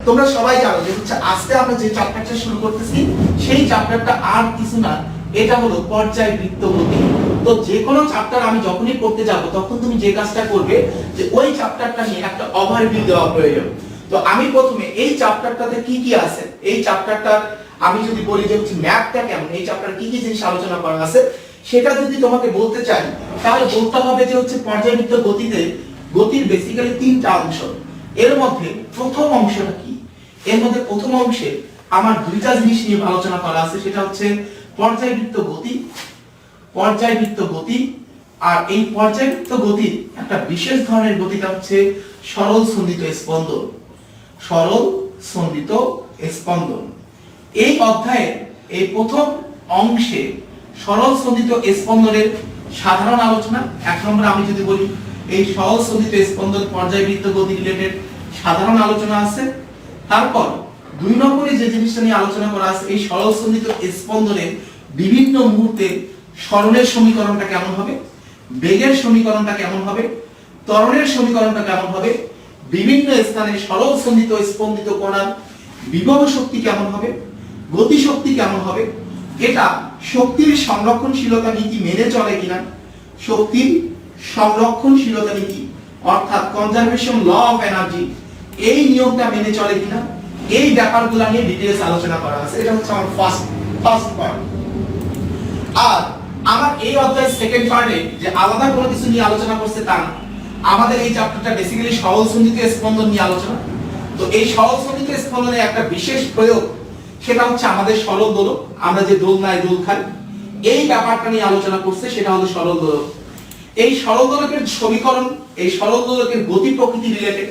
তোমরা সবাই জানো যে হচ্ছে আজকে আমরা যে চ্যাপ্টারটা শুরু করতেছি সেই চ্যাপ্টারটা আর কিছু না, এটা হলো পর্যায়বৃত্ত গতি। তো যে কোনো চ্যাপ্টার আমি যখনই পড়তে যাব তখন তুমি যে কাজটা করবে যে ওই চ্যাপ্টারটা নিয়ে একটা ওভারভিউ দেওয়া প্রয়োজন। তো আমি প্রথমে এই চ্যাপ্টারটাতে কি কি আছে, এই চ্যাপ্টারটার আমি যদি বলি যে হচ্ছে ম্যাপটা কেমন, এই চ্যাপ্টারে কি কি জিনিস আলোচনা করা আছে সেটা যদি তোমাকে বলতে চাই তাহলে বলতে হবে যে হচ্ছে পর্যায়বৃত্ত গতিতে গতির বেসিক্যালি তিনটা অংশ। এর মধ্যে প্রথম অংশটা কি, এর মধ্যে প্রথম অংশে আমার দুইটা জিনিস নিয়ে আলোচনা করা আছে, সেটা হচ্ছে পর্যায়বৃত্ত গতি, পর্যায়বৃত্ত গতি। আর এই পর্যায়বৃত্ত গতির একটা বিশেষ ধরনের গতিটা হচ্ছে সরল সন্ধিত স্পন্দন, সরল সন্ধিত স্পন্দন। এই অধ্যায়ের এই প্রথম অংশে সরল সন্ধিত স্পন্দনের সাধারণ আলোচনা, এক নম্বরে আমি যদি বলি এই সরল সন্ধিত স্পন্দন পর্যায়বৃত্ত গতি রিলেটেড সাধারণ আলোচনা আছে। তারপর দুই নম্বরে যে জিনিসটা নিয়ে আলোচনা করা আছে এই সরল সন্ধিত স্পন্দনের বিভিন্ন মুহূর্তে সরণের সমীকরণটা কেমন হবে, বেগের সমীকরণটা কেমন হবে, ত্বরণের সমীকরণটা কেমন হবে, বিভিন্ন স্থানে সরল সন্ধিত স্পন্দিত কণার বিভব শক্তি কেমন হবে, গতি শক্তি কেমন হবে, এটা শক্তির সংরক্ষণশীলতা নীতি মেনে চলে কিনা, শক্তির সংরক্ষণশীলতা নীতি অর্থাৎ কনজারভেশন ল অফ এনার্জি এই নিয়মটা মেনে চলে কিনা, এই ব্যাপারগুলো নিয়ে ডিটেইলস আলোচনা করা আছে। এটা হচ্ছে আমার ফার্স্ট পার্ট। আর আমার এই অধ্যায়ের সেকেন্ড পার্টে যে আলাদা কোনো কিছু নিয়ে আলোচনা করছে তা না, আমাদের এই চ্যাপ্টারটা বেসিক্যালি সরল সন্ধিত স্পন্দন নিয়ে আলোচনা। তো এই সরল সন্ধিত স্পন্দনের একটা বিশেষ প্রয়োগ, সেটা হচ্ছে আমাদের সরল দোলক, আমরা যে দোলনায় দোল খাই এই ব্যাপারটা নিয়ে আলোচনা করছে, সেটা হলো সরল দোলক। এই সরল দোলকের সমীকরণ, এই সরল দোলকের গতি প্রকৃতি রিলেটেড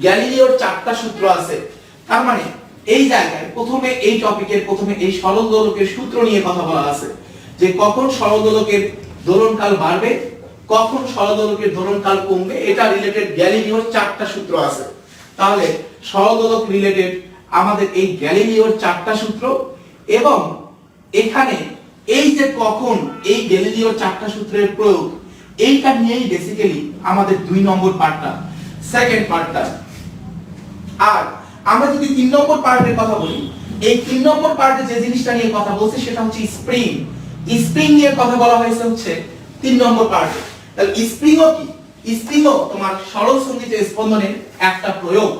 গ্যালিলিওর চারটা সূত্র আছে। তার মানে এই জায়গায় প্রথমে এই টপিকের প্রথমে এই সরল দোলকের সূত্র নিয়ে কথা বলা আছে, যে কখন সরল দোলকের দোলনকাল বাড়বে, কখন সরল দোলকের দোলনকাল কমবে, এটা রিলেটেড গ্যালিলিওর চারটা সূত্র আছে। তাহলে সরল দোলক রিলেটেড আমাদের এই গ্যালিলিওর চারটা সূত্র, এবং এখানে এই যে কখন এই গ্যালিলিওর চারটা সূত্রের প্রয়োগ, এইটা নিয়েই বেসিক্যালি আমাদের 2 নম্বর পার্টটা, সেকেন্ড পার্টটা। আর আমরা যদি 3 নম্বর পার্টের কথা বলি, এই 3 নম্বর পার্টে যে জিনিসটা নিয়ে কথা বলছি সেটা হচ্ছে স্প্রিং। স্প্রিং নিয়ে কথা বলা হয়েছে হচ্ছে 3 নম্বর পার্টে। তাহলে স্প্রিংও কি, স্প্রিংও তোমার সরল সন্ধিত স্পন্দনের একটা প্রয়োগ।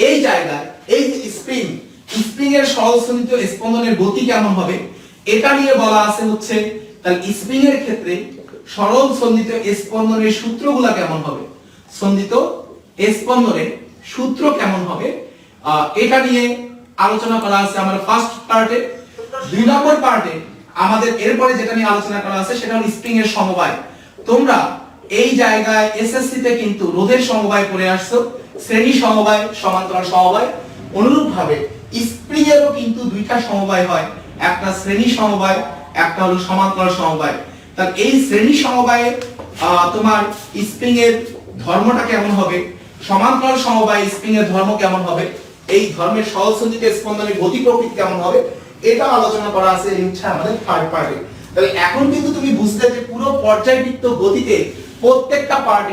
এই জায়গায় এই যে স্প্রিং, স্প্রিং এর সরল সন্ধিত স্পন্দনের গতি কেমন হবে এটা নিয়ে বলা আছে হচ্ছে। তাহলে স্প্রিং এর ক্ষেত্রে সরল সন্ধিত স্পন্দনের সূত্রগুলো কেমন হবে, সন্ধিত স্পন্দনের সূত্র কেমন হবে, এটা নিয়ে আলোচনা করা আছে আমার ফার্স্ট পার্টে। 2 নম্বর পার্টে আমাদের এরপরে যেটা নিয়ে আলোচনা করা আছে সেটা হলো স্প্রিং এর সমবায়। তোমরা এই জায়গায় এসএসসি তে কিন্তু রোধের সমবায় পড়ে আসছো, শ্রেণী সমবায়, সমান্তরাল সমবায়। অনুরূপ ভাবে স্প্রিং এরও কিন্তু দুইটা সমবায় হয়, একটা শ্রেণী সমবায়, একটা হলো সমান্তরাল সমবায়। তাহলে এই শ্রেণী সমবায়ে তোমার স্প্রিং এর ধর্মটা কেমন হবে, সমান্তরাল সমবায় স্প্রিং এর ধর্ম কেমন হবে, এই ধর্মের সরল সন্ধিত স্পন্দনের গতি প্রকৃতি কেমন হবে, এটা আলোচনা করা আছে এই হচ্ছে আমাদের থার্ড পার্টে। তাহলে এখন কিন্তু তুমি বুঝতে যে পুরো পর্যায়বৃত্ত গতিতে প্রত্যেকটা পার্টে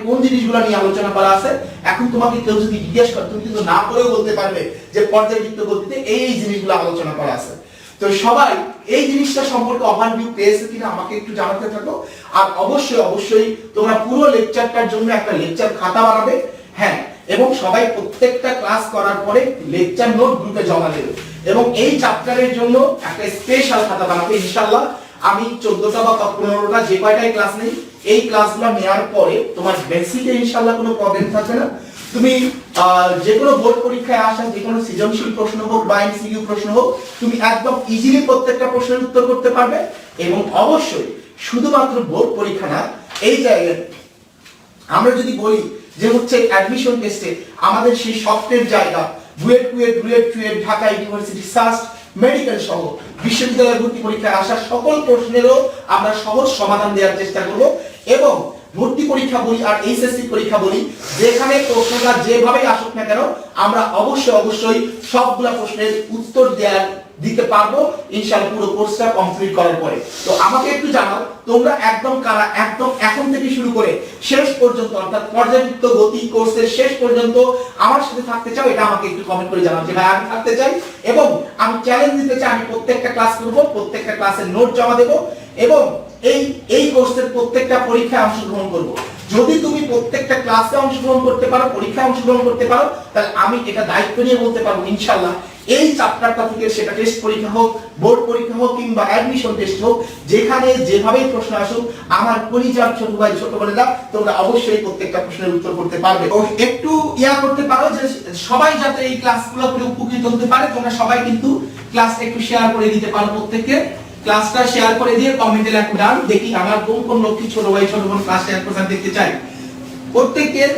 কোন জিনিসগুলো নিয়ে আলোচনা করা আছে। এখন তোমাকে কেউ যদি জিজ্ঞেস করে তুমি কিন্তু না করেও বলতে পারবে যে পর্যায়বৃত্ত গতিতে এই জিনিসগুলো আলোচনা করা আছে। তো সবাই এই জিনিসটা সম্পর্কে ওভারভিউ পেয়েছে কিনা আমাকে একটু জানাতে থাকো। আর অবশ্যই তোমরা পুরো লেকচারটার জন্য একটা লেকচার খাতা বানাবে, হ্যাঁ, এবং সবাই প্রত্যেকটা ক্লাস করার পরে লেকচার নোট গ্রুপে জমা দেবে, এবং এই চ্যাপ্টারের জন্য একটা স্পেশাল খাতা বানাবে। ইনশাআল্লাহ আমি 14টা বা 15টা যে কয়টাই ক্লাস নেই, এই ক্লাসগুলো নেওয়ার পরে তোমার বেসিকে ইনশাআল্লাহ কোনো প্রবলেম থাকবে না। তুমি যে কোনো বোর্ড পরীক্ষায় আসা যে কোনো সৃজনশীল প্রশ্ন হোক বা এমসিকিউ প্রশ্ন হোক, তুমি একদম ইজিলি প্রত্যেকটা প্রশ্নের উত্তর করতে পারবে। এবং অবশ্যই শুধুমাত্র বোর্ড পরীক্ষা না, এই জায়গায় আমরা যদি বলি যে হচ্ছে অ্যাডমিশন টেস্টে আমাদের সেই সফটের জায়গা BUET Dhaka university SUST medical সহ বিশ্ববিদ্যালয় ভর্তি পরীক্ষায় আসা সকল প্রশ্নেরও আমরা সহজ সমাধান দেওয়ার চেষ্টা করব। এবং ভর্তি পরীক্ষা বলি আর এইচএসসি পরীক্ষা বলি, যেখানে প্রশ্নটা যেভাবেই আসুক না কেন আমরা অবশ্যই সবগুলা প্রশ্নের উত্তর দিতে পারবো ইনশাআল্লাহ পুরো কোর্সটা কমপ্লিট করার পরে। তো আমাকে একটু জানাও তোমরা একদম এখন থেকে শুরু করে শেষ পর্যন্ত অর্থাৎ পর্যায়বৃত্ত গতি কোর্সের শেষ পর্যন্ত আমার সাথে থাকতে চাও, এটা আমাকে একটু কমেন্ট করে জানাও যে ভাই আমি থাকতে চাই, এবং আমি চ্যালেঞ্জ দিতে চাই আমি প্রত্যেকটা ক্লাস করব, প্রত্যেকটা ক্লাসের নোট জমা দেব এবং এই কোর্সের প্রত্যেকটা পরীক্ষায় অংশগ্রহণ করব। যদি তুমি প্রত্যেকটা ক্লাসে অংশগ্রহণ করতে পারো, পরীক্ষায় অংশগ্রহণ করতে পারো, তাহলে আমি এটা দায়িত্ব নিয়ে বলতে পারবো ইনশাআল্লাহ এই চ্যাপ্টারটা থেকে সেটা টেস্ট পরীক্ষা হোক, বোর্ড পরীক্ষা হোক কিংবা অ্যাডমিশন টেস্ট হোক, যেখানে যেভাবেই প্রশ্ন আসুক আমার পরিচয় ছোট ভাই ছোট বোনেরা তোমরা অবশ্যই প্রত্যেকটা প্রশ্নের উত্তর করতে পারবে। একটু করতে পারো যে সবাই যাতে এই ক্লাসগুলো করে উপকৃত হতে পারে, তোমরা সবাই কিন্তু ক্লাসটা একটু শেয়ার করে দিতে পারো, প্রত্যেককে ক্লাসটা শেয়ার করে দিয়ে কমেন্টে লেখো ডান, দেখি আমার কোন লক্ষ্মী ছোট ভাই ছোট বোন ক্লাস শেয়ার করতে দেখতে চাই প্রত্যেকের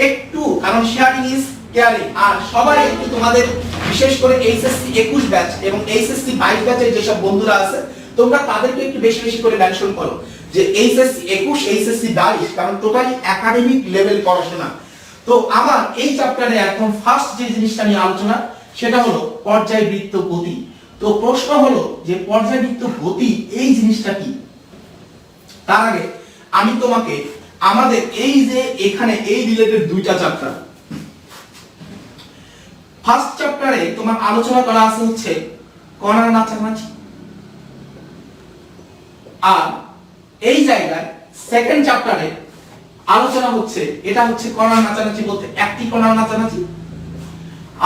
একটু, কারণ শেয়ারিং ইজ কেয়ারিং। আর সবাই একটু তোমাদের বিশেষ করে এইচএসসি 21 ব্যাচ এবং এইচএসসি 22 ব্যাচের যেসব বন্ধুরা আছে তোমরা তাদেরকে একটু বেশি করে মেনশন করো যে এইচএসসি 21 এইচএসসি 22, কারণ টোটালি একাডেমিক লেভেল পড়াশোনা। তো আমার এই চ্যাপ্টারে একদম ফার্স্ট যে জিনিসটা নিয়ে আলোচনা সেটা হলো পর্যায়বৃত্ত গতি। তো প্রশ্ন হলো যে পর্যায়বৃত্ত গতি এই জিনিসটা কি। তার আগে আমি তোমাকে আমাদের এই যে এখানে এই রিলেটেড দুইটা চ্যাপ্টার, ফার্স্ট চ্যাপ্টারে তোমার আলোচনা করা আছে হচ্ছে কণার নাচানাচি, আর এই জায়গায় সেকেন্ড চ্যাপ্টারে আলোচনা হচ্ছে এটা হচ্ছে কণার নাচানাচি বলতে একটি কণার নাচানাচি,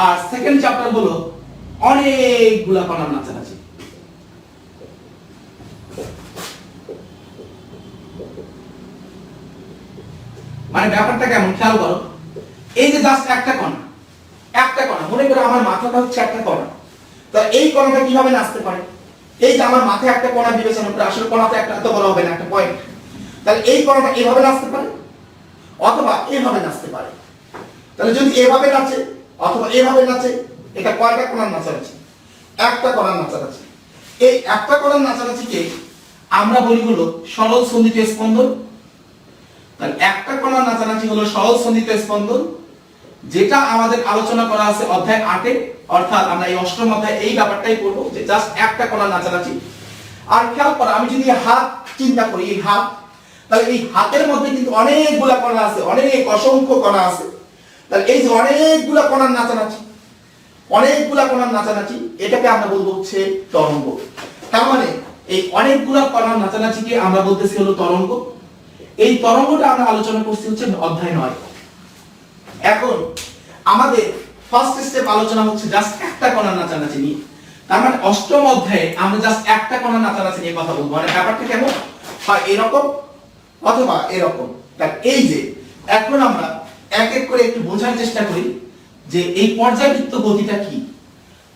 আর সেকেন্ড চ্যাপ্টার হলো অনেকগুলা কণার নাচানাচি। মানে ব্যাপারটা কেমন খেয়াল করো, এই যে জাস্ট একটা কণা মনে করো আমার মাথাটা হচ্ছে একটা কণা, তো এই কণাটা কিভাবে নাচতে পারে, এই যে আমার মাথায় একটা কণা বিবেচনা করে, আসলে কণা তো একটা এত বড় হবে না, একটা পয়েন্ট, তাহলে এই কণাটা এভাবে নাচতে পারে অথবা এভাবে নাচতে পারে। তাহলে যদি এভাবে নাচে অথবা এভাবে নাচে, এটা কয়টা কণার নাচানাচি? একটা কণার নাচানাচি। এই একটা কণার নাচানাচিকে আমরা বলি হলো সরল সন্ধিত স্পন্দন। তাহলে একটা কণার নাচানাচি হলো সরল সন্ধিত স্পন্দন, যেটা আমাদের আলোচনা করা আছে অধ্যায় 8-এ, অর্থাৎ আমরা এই অষ্টম অধ্যায়ে এই ব্যাপারটাই পড়বো যে জাস্ট একটা কণার নাচানাচি। আর খেয়াল করো আমি যদি হাত চিন্তা করি, এই হাত, তাহলে এই হাতের মধ্যে কিন্তু অনেকগুলা কণা আছে, অসংখ্য কণা আছে। তাহলে এই যে অনেকগুলা কণার নাচানাচি এটাকে আমরা বলবো হচ্ছে তরঙ্গ। তার মানে এই অনেকগুলা কণার নাচানাচিকে আমরা বলতেছি হলো তরঙ্গ। এই তরঙ্গটা আমরা আলোচনা করছি হচ্ছে অধ্যায় 9। এখন আমাদের ফার্স্ট স্টেপ আলোচনা হচ্ছে জাস্ট একটা কণার নাচানাচি নিয়ে। তার মানে অষ্টম অধ্যায়ে আমরা জাস্ট একটা কণার নাচানাচি নিয়ে কথা বলবো। মানে ব্যাপারটা কেমন হয়, এরকম অথবা এরকম। তাই এই যে এখন আমরা এক এক করে একটু বোঝার চেষ্টা করি যে এই পর্যায়বৃত্ত গতিটা কি।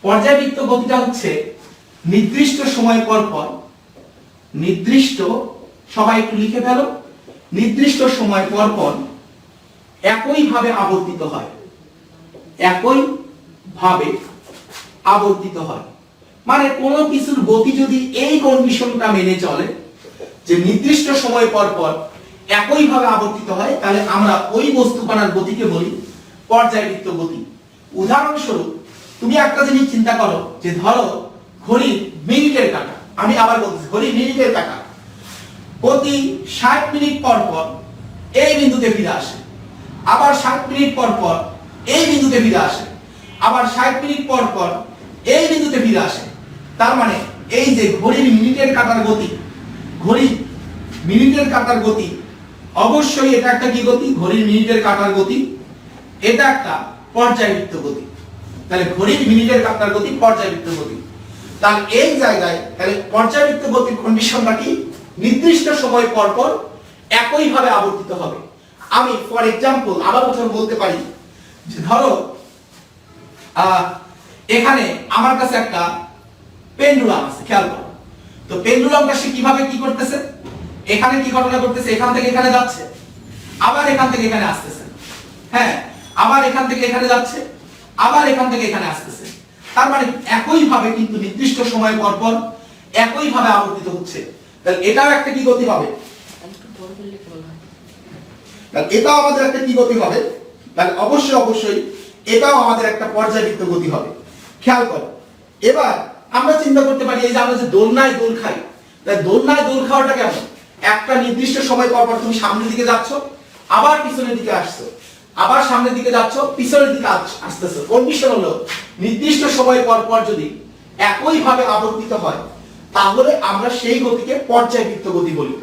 পর্যায়বৃত্ত গতিটা হচ্ছে নির্দিষ্ট সময় পর সবাই একটু লিখে ফেলো, নির্দিষ্ট সময় পর একইভাবে আবর্তিত হয়। মানে কোনো কিছুর গতি যদি এই কন্ডিশনটা মেনে চলে যে নির্দিষ্ট সময় পর একইভাবে আবর্তিত হয়, তাহলে আমরা ওই বস্তু কণার গতিকে বলি পর্যায়বৃত্ত গতি। উদাহরণস্বরূপ তুমি একটা জিনিস চিন্তা করো যে ধরো ঘড়ির মিনিটের কাঁটা, আমি আবার বলছি ঘড়ির মিনিটের কাঁটা প্রতি 60 মিনিট পর এই বিন্দুতে ফিরে আসে, আবার 60 মিনিট পর এই বিন্দুতে ফিরে আসে, আবার 60 মিনিট পর এই বিন্দুতে ফিরে আসে। তার মানে এই যে ঘড়ির মিনিটের কাঁটার গতি অবশ্যই এটা একটা কি গতি, ঘড়ির মিনিটের কাঁটার গতি, এটা একটা পর্যায়বৃত্ত গতি। তাহলে ঘড়ির মিনিটের কাঁটার গতি পর্যায়বৃত্ত গতি। তাহলে এই জায়গায় তাহলে পর্যায়বৃত্ত গতির কন্ডিশনটা কি, নির্দিষ্ট সময় পর একইভাবে আবর্তিত হবে। আমি ফর এক্সাম্পল আবার প্রথম বলতে পারি যে ধরো এখানে আমার কাছে একটা পেন্ডুলাম আছে, খেয়াল করো। তো পেন্ডুলামটা সে কিভাবে কি করতেছে, এখানে কি ঘটনা করতেছে, এখান থেকে এখানে যাচ্ছে, আবার এখান থেকে এখানে আসতেছে, হ্যাঁ, আবার এখান থেকে এখানে যাচ্ছে, আবার এখান থেকে এখানে আসতেছে। তার মানে একইভাবে কিন্তু নির্দিষ্ট সময় পর একইভাবে আবর্তিত হচ্ছে। তাহলে এটাও একটা কি গতি হবে, তাহলে এটাও আমাদের একটা কি গতি হবে, তাহলে অবশ্যই এটাও আমাদের একটা পর্যায়বৃত্ত গতি হবে। খেয়াল করো, এবার আমরা চিন্তা করতে পারি এই যে আমরা যে দোলনায় দোল খাই, তাই দোলনায় দোল খাওয়াটা কেমন, একটা নির্দিষ্ট সময় পর পর তুমি সামনের দিকে যাচ্ছ, আবার পিছনের দিকে আসছো, আবার সামনের দিকে যাচ্ছ, পিছনের দিকে আসতেছো। কন্ডিশন হলো নির্দিষ্ট সময় পর পর যদি একই ভাবে আবর্তিত হয় তাহলে আমরা সেই গতিকে পর্যায়বৃত্ত গতি বলি।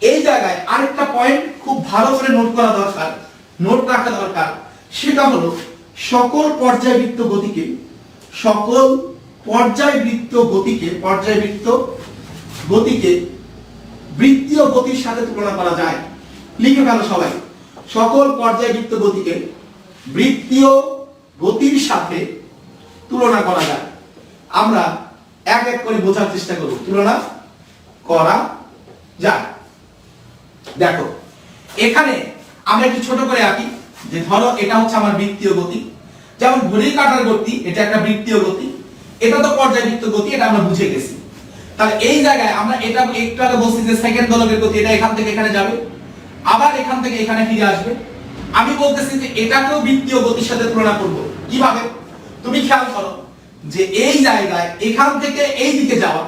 এই জায়গায় আরেকটা পয়েন্ট খুব ভালো করে নোট করা দরকার, নোট রাখা দরকার, সেটা হলো সকল পর্যায়বৃত্ত গতিকে বৃত্তীয় গতির সাথে তুলনা করা যায়। লিখে ফেলো সবাই, সকল পর্যায়বৃত্ত গতিকে বৃত্তীয় গতির সাথে তুলনা করা যায়। আমরা এক এক করে বোঝার চেষ্টা করব, তুলনা করা যায়। দেখো এখানে আমরা একটু ছোট করে আঁকি, যে ধরো এটা হচ্ছে আমার বৃত্তীয় গতি, যেমন ঘড়ির কাঁটার গতি, এটা একটা বৃত্তীয় গতি, এটা তো পর্যায়বৃত্ত গতি, এটা আমরা বুঝে গেছি। তাহলে এই জায়গায় আমরা এটা একটু আগে বলছি যে সেকেন্ড দোলকের গতি, এটা এখান থেকে এখানে যাবে, আবার এখান থেকে এখানে ফিরে আসবে। আমি বলতেছি যে এটাকেও বৃত্তীয় গতির সাথে তুলনা করব। কিভাবে? তুমি খেয়াল করো যে এই জায়গায় এখান থেকে এই দিকে যাওয়া,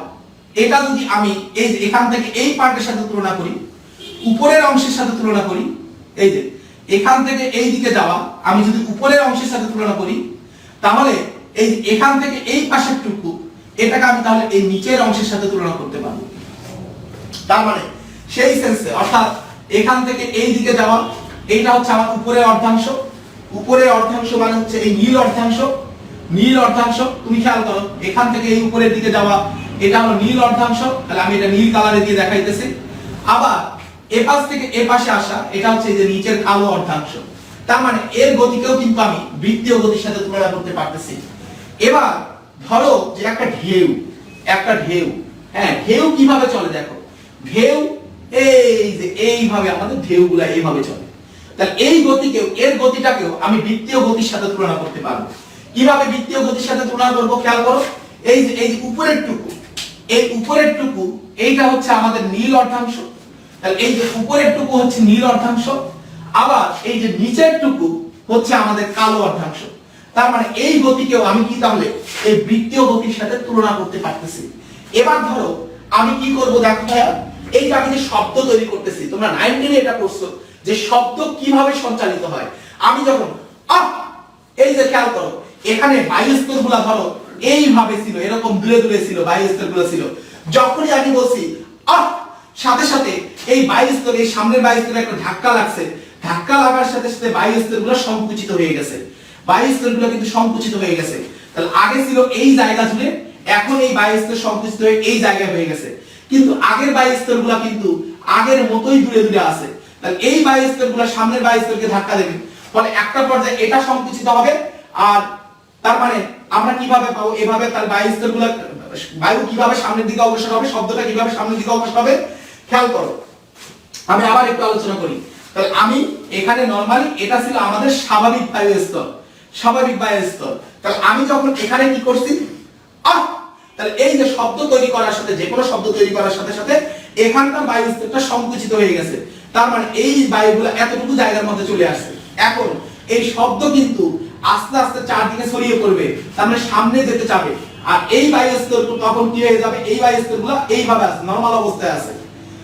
এটা যদি আমি এই যে এখান থেকে এই পার্টের সাথে তুলনা করি, উপরের অংশের সাথে তুলনা করি, এই যে এখান থেকে এই দিকে যাওয়া আমি যদি উপরের অংশের সাথে তুলনা করি, তাহলে এই এখান থেকে এই পাশের টুকু এটাকে আমি তাহলে এই নিচের অংশের সাথে তুলনা করতে পারবো। তার মানে সেই সেন্সে, অর্থাৎ এখান থেকে এই দিকে যাওয়া, এইটা হচ্ছে আমার উপরের অর্ধাংশ, উপরের অর্ধাংশ মানে হচ্ছে এই নীল অর্ধাংশ, নীল অর্ধাংশ। তুমি খেয়াল করো এখান থেকে এই উপরের দিকে যাওয়া, এটা হলো নীল অর্ধাংশ, তাহলে আমি এটা নীল কালারে দিয়ে দেখাইতেছি। আবার এ পাশ থেকে এ পাশে আসা, এটা হচ্ছে এই যে নিচের কালো অর্ধাংশ। তার মানে এর গতিকেও কিন্তু আমি বৃত্তীয় গতির সাথে তুলনা করতে পারতেছি। এবার ধরো যে একটা ঢেউ, হ্যাঁ ঢেউ কিভাবে চলে দেখো, ঢেউ এই যে এইভাবে আমাদের ঢেউগুলা এইভাবে চলে। তাহলে এই গতিকেও, এর গতিটাকেও আমি বৃত্তীয় গতির সাথে তুলনা করতে পারবো। কিভাবে বৃত্তীয় গতির সাথে তুলনা করব? খেয়াল করো, এই যে উপরের টুকু, এই উপরের টুকু এইটা হচ্ছে আমাদের নীল অর্ধাংশ, তাহলে এই যে উপরের টুকু হচ্ছে নীল অর্ধাংশ, আবার এই যে নিচের টুকু হচ্ছে আমাদের কালো অর্ধাংশ। তার মানে এই গতিকেও আমি কি তাহলে এই বৃত্তীয় গতির সাথে তুলনা করতে পারতেছি। এবার ধরো আমি কি করব দেখো ভাইয়া, এই যে আমি যে শব্দ তৈরি করতেছি, তোমরা 9 এটা করছো যে শব্দ কিভাবে সঞ্চালিত হয়। আমি যখন এই যে খেয়াল করো এখানে বায়ুস্তরগুলো ধরো এইভাবে ছিল, এরকম দূরে দূরে ছিল বায়ুস্তরগুলো ছিল, যখনই আমি বলছি সাথে সাথে এই বায়ুস্তর, এই সামনের বায়ুস্তরে একটা ধাক্কা লাগছে, ধাক্কা লাগার সাথে সাথে বায়ুস্তরগুলো সংকুচিত হয়ে গেছে, বায়ুস্তরগুলো কিন্তু সংকুচিত হয়ে গেছে। তাহলে আগে ছিল এই জায়গা জুড়ে, এখন এই বায়ুস্তর সংকুচিত হয়ে এই জায়গায় হয়ে গেছে, কিন্তু আগের বায়ুস্তরগুলো কিন্তু আগের মতোই দূরে দূরে আছে। তাহলে এই বায়ুস্তরগুলো সামনের বায়ুস্তরকে ধাক্কা দেবে, ফলে একটা পর্যায়ে এটা সংকুচিত হবে। আর তার মানে আমরা কিভাবে পাবো, এভাবে তার বায়ুস্তরগুলো, বায়ু কিভাবে সামনের দিকে অগ্রসর হবে, শব্দটা কিভাবে সামনের দিকে অগ্রসর হবে। খেয়াল করো, আমি আবার একটু আলোচনা করি। তাহলে আমি এখানে নরমালি এটা ছিল আমাদের স্বাভাবিক বায়ুস্তর, স্বাভাবিক বায়ুস্তর। তাহলে আমি যখন এখানে কি করছি তাহলে এই যে শব্দ তৈরি করার সাথে, যে কোনো শব্দ তৈরি করার সাথে সাথে এখানকার বায়ুস্তরটা সংকুচিত হয়ে গেছে। তার মানে এই বায়ুগুলো এতটুকু জায়গার মধ্যে চলে আসছে। এখন এই শব্দ কিন্তু আস্তে আস্তে চারদিকে ছড়িয়ে পড়বে, তার মানে সামনে যেতে চাবে। আর এই বায়ুস্তর তখন কি হয়ে যাবে, এই বায়ুস্তরগুলো এইভাবে আছে, নরমাল অবস্থায় আছে।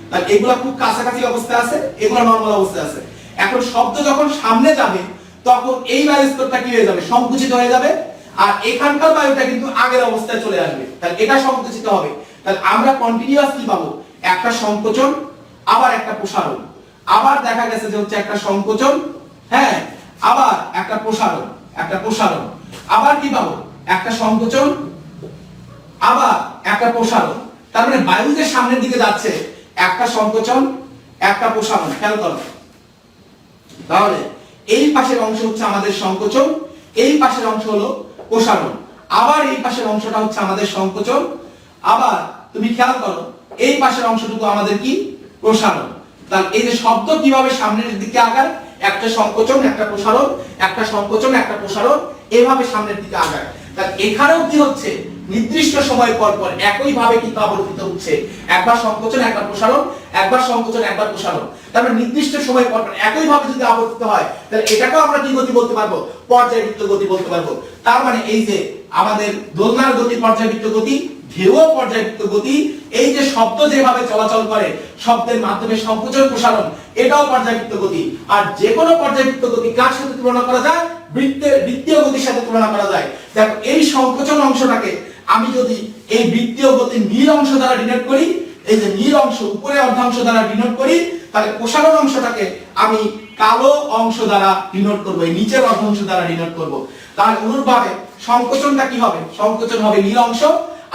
তাহলে এগুলা খুব কাছাকাছি অবস্থায় আছে, এগুলা নরমাল অবস্থায় আছে। এখন শব্দ যখন সামনে যাবে তখন এই বায়ুস্তরটা কি হয়ে যাবে, সংকুচিত হয়ে যাবে, আর এখানকার বায়ুটা কিন্তু আগের অবস্থায় চলে আসবে। তাহলে এটা সংকুচিত হবে। তাহলে আমরা কন্টিনিউয়াস কি পাবো, একটা সংকোচন আবার একটা প্রসারণ, আবার দেখা গেছে যে হচ্ছে একটা সংকোচন, হ্যাঁ আবার একটা প্রসারণ, একটা প্রসারণ, আবার কি পাবো, একটা সংকোচন আবার একটা প্রসারণ। তার মানে বায়ু যে সামনের দিকে যাচ্ছে, একটা সংকোচন একটা প্রসারণ। খেয়াল করো, তাহলে এই পাশের অংশ হচ্ছে আমাদের সংকোচন, এই পাশের অংশ হলো প্রসারণ, আবার এই পাশের অংশটা হচ্ছে আমাদের সংকোচন, আবার তুমি খেয়াল করো এই পাশের অংশটুকু আমাদের কি, প্রসারণ। তাহলে এই যে শব্দ কিভাবে সামনের দিকে আগায়, একটা সংকোচন একটা প্রসারণ, একটা সংকোচন একটা প্রসারণ, এভাবে সামনের দিকে আগায়। তাহলে এখানেও কি হচ্ছে, নির্দিষ্ট সময় পর পর একই ভাবে কিন্তু আবর্তিত হচ্ছে, একবার সংকোচন একবার প্রসারণ, একবার সংকোচন একবার প্রসারণ, তারপরে নির্দিষ্ট সময় পর পর একই ভাবে যদি আবর্তিত হয় তাহলে এটাকেও আমরা কি গতি বলতে পারবো, পর্যায়বৃত্ত গতি বলতে পারবো। তার মানে এই যে আমাদের দোলনার গতি পর্যায়বৃত্ত গতি, ঢেউ পর্যায়বৃত্ত গতি, এই যে শব্দ যেভাবে চলাচল করে শব্দের মাধ্যমে সংকোচন প্রসারণ, এটাও পর্যায়বৃত্ত গতি। আর যে কোনো পর্যায়বৃত্ত গতি কার সাথে তুলনা করা যায়, বৃত্তীয় গতির সাথে তুলনা করা যায়। দেখো এই সংকোচন অংশটাকে আমি যদি এই বৃত্তীয় গতির নীল অংশ দ্বারা ডিনোট করি, এই যে নীল অংশ উপরে অর্ধাংশ দ্বারা ডিনোট করি, তাহলে প্রসারণ অংশটাকে আমি কালো অংশ দ্বারা ডিনোট করব, এই নিচের অর্ধাংশ দ্বারা ডিনোট করব। তাহলে অনুরূপভাবে সংকোচনটা কি হবে, সংকোচন হবে নীল অংশ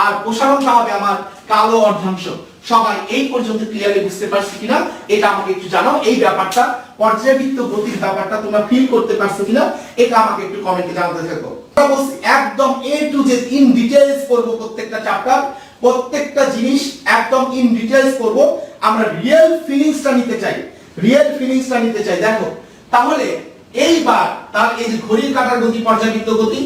আর প্রসারণটা হবে আমার কালো অর্ধাংশ। সবাই এই পর্যন্ত ক্লিয়ারলি বুঝতে পারছো কিনা এটা আমাকে একটু জানাও। এই ব্যাপারটা পর্যায়বৃত্ত গতির ব্যাপারটা তোমরা ফিল করতে পারছো কিনা এটা আমাকে একটু কমেন্টে জানাতে থাকো। একদম এ টু জেড ইন ডিটেইলস করব, প্রত্যেকটা চ্যাপ্টার প্রত্যেকটা জিনিস একদম ইন ডিটেইলস করব। আমরা রিয়েল ফিলিংসটা নিতে চাই, রিয়েল ফিলিংসটা নিতে চাই। দেখো তাহলে এইবার তার এই যে ঘড়ির কাঁটার গতি পর্যায়বৃত্ত গতি,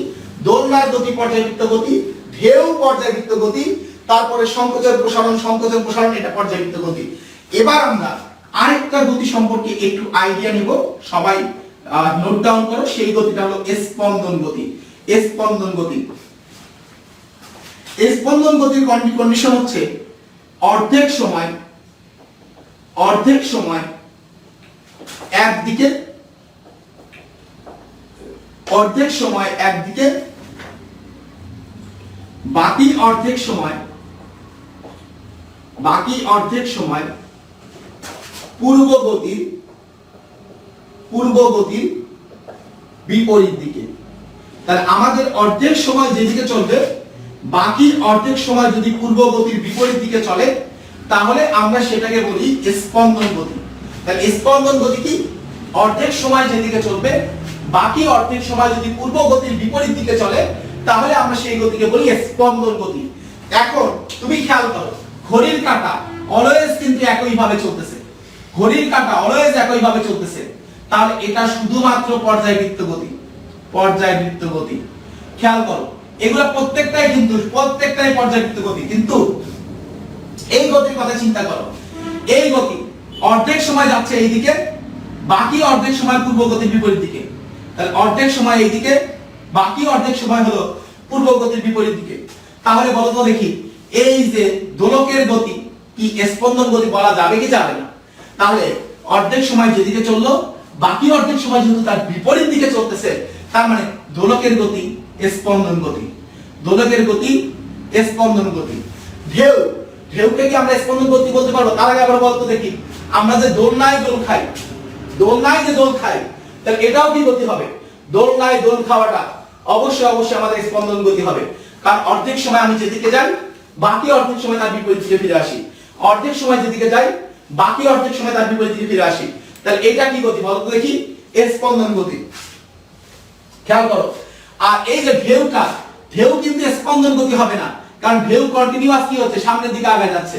দোলনার গতি পর্যায়বৃত্ত গতি, ঢেউ পর্যায়বৃত্ত গতি, তারপরে সংকোচন প্রসারণ এটা পর্যায়বৃত্ত গতি। এবার আমরা আরেকটা গতি সম্পর্কে একটু আইডিয়া নিব, সবাই নোট ডাউন করো। সেই গতিটা হলো স্পন্দন গতি। স্পন্দন গতি, স্পন্দন গতির কন্ডিশন হচ্ছে অর্ধেক সময় একদিকে, বাকি অর্ধেক সময় পূর্ব গতির বিপরীত দিকে। তাহলে আমাদের অর্ধেক সময় যেদিকে চলবে, বাকি অর্ধেক সময় যদি পূর্ব গতির বিপরীত দিকে চলে তাহলে আমরা সেটাকে বলি স্পন্দন গতি। তাহলে স্পন্দন গতি কি, অর্ধেক সময় যেদিকে চলবে বাকি অর্ধেক সময় যদি পূর্ব গতির বিপরীত দিকে চলে তাহলে আমরা সেই গতিকে বলি স্পন্দন গতি। এখন তুমি খেয়াল করো, ঘড়ির কাঁটা অলওয়েজ কিন্তু একই ভাবে চলতেছে, ঘড়ির কাঁটা অলওয়েজ একই ভাবে চলতেছে, তাহলে এটা শুধুমাত্র পর্যায়বৃত্ত গতি। খেয়াল করো এগুলা প্রত্যেকটাই পর্যায়বৃত্ত গতি। কিন্তু এই গতির কথা চিন্তা করো, এই গতি অর্ধেক সময় যাচ্ছে এইদিকে, বাকি অর্ধেক সময় পূর্ব গতির বিপরীত দিকে। তাহলে অর্ধেক সময় এইদিকে, বাকি অর্ধেক সময় হলো পূর্ব গতির বিপরীত দিকে। তাহলে বলো তো দেখি, এই যে দোলকের গতি কি স্পন্দন গতি বলা যাবে কি যাবে না? তাহলে অর্ধেক সময় যেদিকে চললো বাকি অর্ধেক সময় যেহেতু তার বিপরীত দিকে চলতেছে, তার মানে দোলকের গতি স্পন্দন গতি, দোলকের গতি স্পন্দন গতি। ঢেউকে কি আমরা স্পন্দন গতি বলতে পারবো? তার আগে আবার বলতো দেখি, আমরা যে দোলনায় দোল খাই তাহলে এটাও কি গতি হবে? দোলনায় দোল খাওয়াটা অবশ্যই আমাদের স্পন্দন গতি হবে, কারণ অর্ধেক সময় আমি যেদিকে যাই বাকি অর্ধেক সময় তার বিপরীত দিকে ফিরে আসি, অর্ধেক সময় যেদিকে যাই বাকি অর্ধেক সময় তার বিপরীত দিকে ফিরে আসি। তাহলে এটা কি গতি বলতো দেখি? স্পন্দন গতি। খেয়াল করো, আর এই যে ঢেউ কিন্তু স্পন্দন গতি হবে না, কারণ ঢেউ কন্টিনিউয়াস কি হচ্ছে, সামনের দিকে আগায় যাচ্ছে,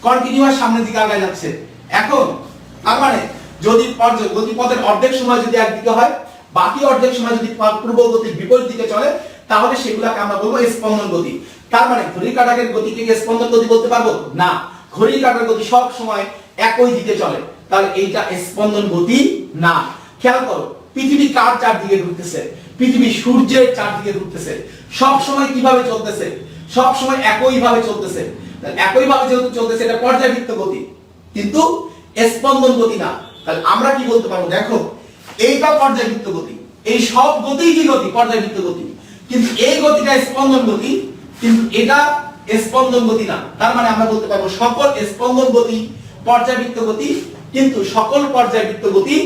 কন্টিনিউয়াস সামনের দিকে আগায় যাচ্ছে। এখন তার মানে যদি গতিপথের অর্ধেক সময় যদি একদিকে হয় বাকি অর্ধেক সময় যদি পূর্ব গতির বিপরীত দিকে চলে তাহলে সেগুলোকে আমরা বলবো স্পন্দন গতি। তার মানে ঘড়ির কাঁটার গতিকে স্পন্দন গতি বলতে পারবো না, ঘড়ির কাঁটার গতি সব সময় একই দিকে চলে, তাহলে এইটা স্পন্দন গতি না। খেয়াল করো, পৃথিবী কার চারদিকে ঘুরতেছে? পৃথিবী সূর্যের চারদিকে ঘুরতেছে, সব সময় কিভাবে চলতেছে? সব সময় একই ভাবে চলতেছে। একই ভাবে যেহেতু চলতেছে এটা পর্যায়বৃত্ত গতি, কিন্তু স্পন্দন গতি না। তাহলে আমরা কি বলতে পারবো? দেখো এইটা পর্যায়বৃত্ত গতি, এই সব গতি কি গতি? পর্যায়বৃত্ত গতি। কিন্তু এই গতিটা স্পন্দন গতি, কিন্তু এটা স্পন্দন গতি না। তার মানে আমরা বলতে পারবো সকল স্পন্দন গতি পর্যায়বৃত্ত গতি, কিন্তু সকল পর্যায়বৃত্ত গতি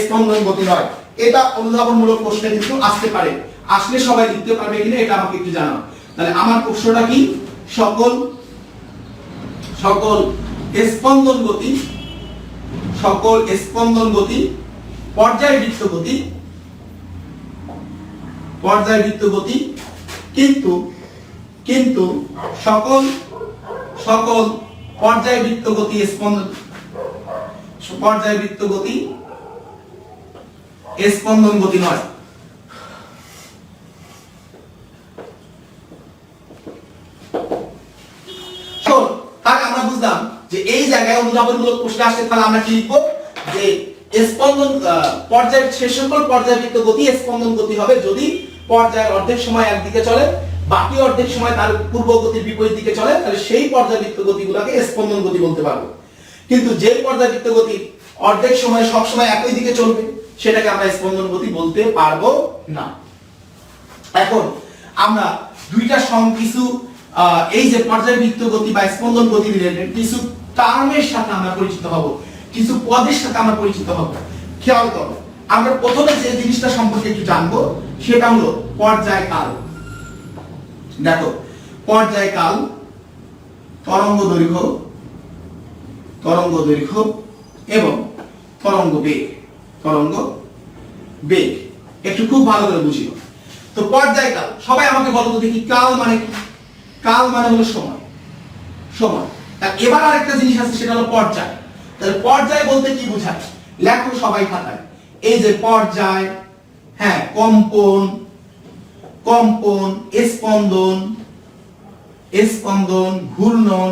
স্পন্দন গতি নয়। এটা অনুধাবনমূলক প্রশ্নে কিন্তু আসতে পারে, আসলে সবাই লিখতে পারবে কিনা এটা আমাকে একটু জানাও। তাহলে আমার প্রশ্নটা কি? সকল স্পন্দন গতি পর্যায়বৃত্ত গতি, কিন্তু সকল পর্যায়বৃত্ত গতি স্পন্দন গতি নয়। তাহলে আমরা বুঝলাম যে এই জায়গায় জায়গায় অনুধাবনমূলক প্রশ্ন আসে তাহলে আমরা কি লিখবো যে স্পন্দন পর্যায় সে সকল পর্যায়বৃত্ত গতি স্পন্দন গতি হবে যদি পর্যায়ের অর্ধেক সময় একদিকে চলে বাকি অর্ধেক সময় তার পূর্ব গতির বিপরীত দিকে চলে তাহলে সেই পর্যায়বৃত্ত গতিগুলোকে স্পন্দন গতি বলতে পারবো কিন্তু যে পর্যায়বৃত্ত গতি অর্ধেক সময় সব সময় একই দিকে চলবে সেটাকে আমরা স্পন্দন গতি বলতে পারবো না। এখন আমরা দুইটা কিছু এই যে পর্যায়বৃত্ত গতি বা স্পন্দন গতি রিলেটেড কিছু টার্মের সাথে আমরা পরিচিত হব কিছু পদের সাথে আমরা পরিচিত হব। খেয়াল করো আমরা প্রথমে যে জিনিসটা সম্পর্কে একটু জানবো সেটা হলো পর্যায়কাল। দেখো পর্যায়কাল তরঙ্গ দৈর্ঘ্য এবং তরঙ্গ বেগ একটু খুব ভালো করে বুঝিও। তো পর্যায়কাল সবাই আমাকে বলো তো দেখি কাল মানে কি? কাল মানে হলো সময়। এবার আরেকটা জিনিস আছে সেটা হলো পর্যায়। তাহলে পর্যায় বলতে কি বোঝায় লেখো সবাই খাতায়। এই যে পর্যায়, হ্যাঁ, কম্পন, স্পন্দন, ঘূর্ণন,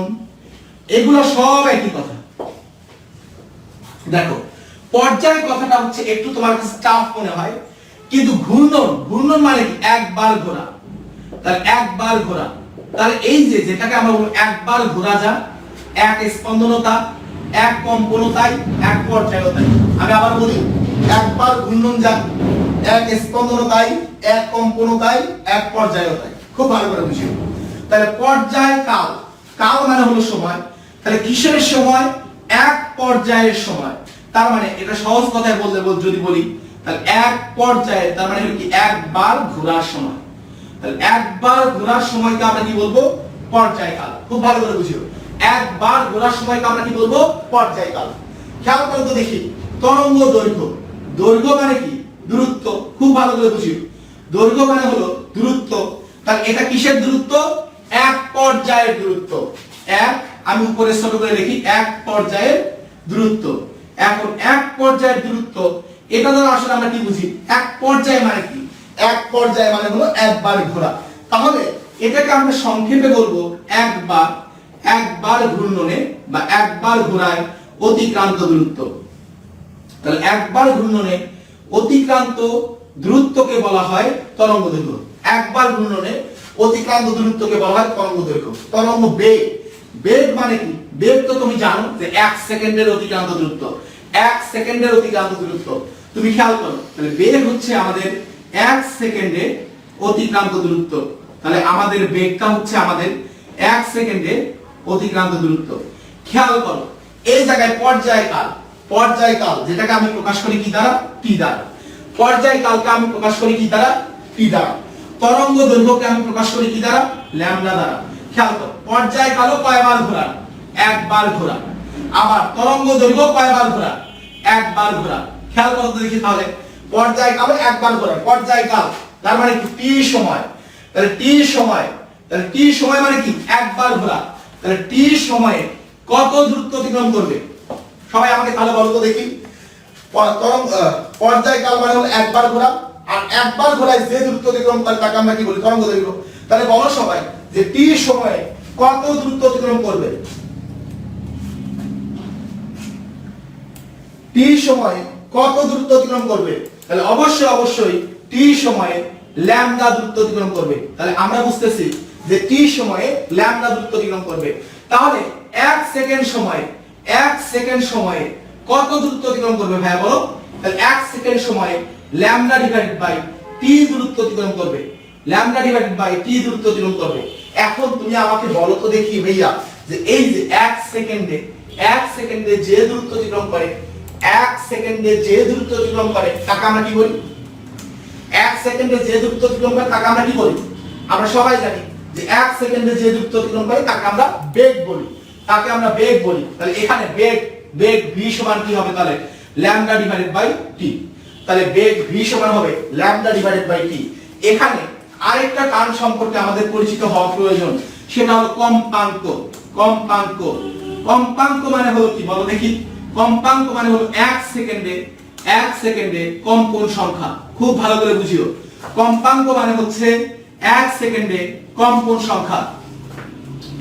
এগুলো সব একই কথা। দেখো পর্যায় কথাটা হচ্ছে একটু তোমার কাছে টাফ মনে হয় কিন্তু ঘূর্ণন মানে কি? একবার ঘোরা। তাহলে একবার ঘোরা, তাহলে এই যে যেটাকে আমরা বলবো একবার ঘোরা যা, এক স্পন্দনতা, এক কম্পনতায়, এক পর্যায়তায়। আমি আবার বলি একবার ঘূর্ণন যা, এক স্পন্দনতায়, এক কম্পনতায়, এক পর্যায়তায়। খুব ভালো করে বুঝিও। তাহলে পর্যায় কাল মানে হলো সময়। তাহলে কিসের সময়? এক পর্যায়ের সময়। তার মানে এটা সহজ কথায় বললে যদি বলি তাহলে এক পর্যায়ে তার মানে কি? একবার ঘোরার সময়। তাহলে একবার ঘোরার সময়কে আমরা কি বলবো? পর্যায়কাল। খুব ভালো করে বুঝিও, একবার ঘোরার সময়কে আমরা কি বলবো? পর্যায়কাল। খেয়াল করো তো দেখি তরঙ্গ দৈর্ঘ্য মানে কি? দূরত্ব। খুব ভালো করে বুঝিও, দৈর্ঘ্য মানে হলো দূরত্ব। তাহলে এটা কিসের দূরত্ব? এক পর্যায়ের দূরত্ব। আমি উপরে ছোট করে লিখি এক পর্যায়ের দূরত্ব। এখন এক পর্যায়ের দূরত্ব এটা দ্বারা আসলে আমরা কি বুঝি? এক পর্যায় মানে কি? এক পর্যায় মানে হলো একবার ঘোরা। তাহলে এটাকে আমরা সংক্ষেপে বলবো একবার ঘূর্ণনে বা একবার ঘোরায় অতিক্রান্ত দূরত্ব। তাহলে একবার ঘূর্ণনে অতিক্রান্ত দূরত্বকে বলা হয় তরঙ্গ দৈর্ঘ্য। একবার ঘূর্ণনে অতিক্রান্ত দূরত্বকে বলা হয় তরঙ্গ দৈর্ঘ্য। তরঙ্গ বেগ মানে কি? বেগ তো তুমি জানো যে 1 সেকেন্ডের অতিক্রান্ত দূরত্ব। 1 সেকেন্ডের অতিক্রান্ত দূরত্ব তুমি খেয়াল করো। তাহলে বেগ হচ্ছে আমাদের 1 সেকেন্ডে অতিক্রান্ত দূরত্ব। তাহলে আমাদের বেগটা হচ্ছে আমাদের 1 সেকেন্ডে অতিক্রান্ত দূরত্ব। খেয়াল করো এই জায়গায় পর্যায়কাল যেটাকে আমি প্রকাশ করি কি দ্বারা? টি দ্বারা। পর্যায়কালকে আমি প্রকাশ করি কি দ্বারা? টি দ্বারা। তরঙ্গ দৈর্ঘ্যকে আমি প্রকাশ করি কি দ্বারা? ল্যামডা দ্বারা। খেয়াল করো পর্যায়কালও কয়বার ঘোরা? একবার ঘোরা। আবার তরঙ্গ দৈর্ঘ্য কয়বার ঘোরা? একবার ঘোরা। খেয়াল করো তো দেখি তাহলে পর্যায়কাল একবার ঘোরা, পর্যায়কাল তার মানে কি? টি সময়। তাহলে টি সময় মানে কি? একবার ঘোরা। তাহলে টি সময়ে কত দূরত্ব অতিক্রম করবে? সবাই আমাকে তাহলে বলো তো দেখি। পর্যায়কাল মানে হলো একবার ঘোরা, আর একবার ঘোরায় যে দূরত্ব অতিক্রম করে তাকে আমরা কি বলি? তরঙ্গ দৈর্ঘ্য। তাহলে বলো সবাই যে টি সময়ে কত দূরত্ব অতিক্রম করবে? টি সময়ে কত দূরত্ব অতিক্রম করবে? তাহলে অবশ্যই টি সময়ে ল্যামডা দূরত্ব অতিক্রম করবে। তাহলে আমরা বুঝতেছি যে টি সময়ে ল্যামডা দূরত্ব অতিক্রম করবে। তাহলে 1 সেকেন্ড সময়ে কত দূরত্ব অতিক্রম করবে ভাইয়া বলো? তাহলে 1 সেকেন্ড সময়ে ল্যামডা ডিভাইডেড বাই টি দূরত্ব অতিক্রম করবে। ল্যামডা ডিভাইডেড বাই টি দূরত্ব অতিক্রম করবে। এখন তুমি আমাকে বলো তো দেখি ভাইয়া যে এই যে 1 সেকেন্ডে যে দূরত্ব অতিক্রম করে, 1 সেকেন্ডে যে দূরত্ব অতিক্রম করে তাকে আমরা কি বলি? 1 সেকেন্ডে যে দূরত্ব অতিক্রম করে তাকে আমরা কি বলি? আমরা সবাই জানি যে 1 সেকেন্ডে যে দূরত্ব অতিক্রম করে তাকে আমরা বেগ বলি। তাহলে এখানে বেগ v সমান কি হবে? তাহলে ল্যামডা ডিভাইডেড বাই টি। তাহলে বেগ v সমান হবে ল্যামডা ডিভাইডেড বাই টি। এখানে আরেকটা টার্ম সম্পর্কে আমাদের পরিচিত হওয়া প্রয়োজন, সেটা হলো কম্পাঙ্ক। কম্পাঙ্ক মানে হলো কি বলো দেখি? কম্পাঙ্ক মানে হলো 1 সেকেন্ডে কম্পন সংখ্যা। খুব ভালো করে বুঝিও, কম্পাঙ্ক মানে হচ্ছে 1 সেকেন্ডে কম্পন সংখ্যা।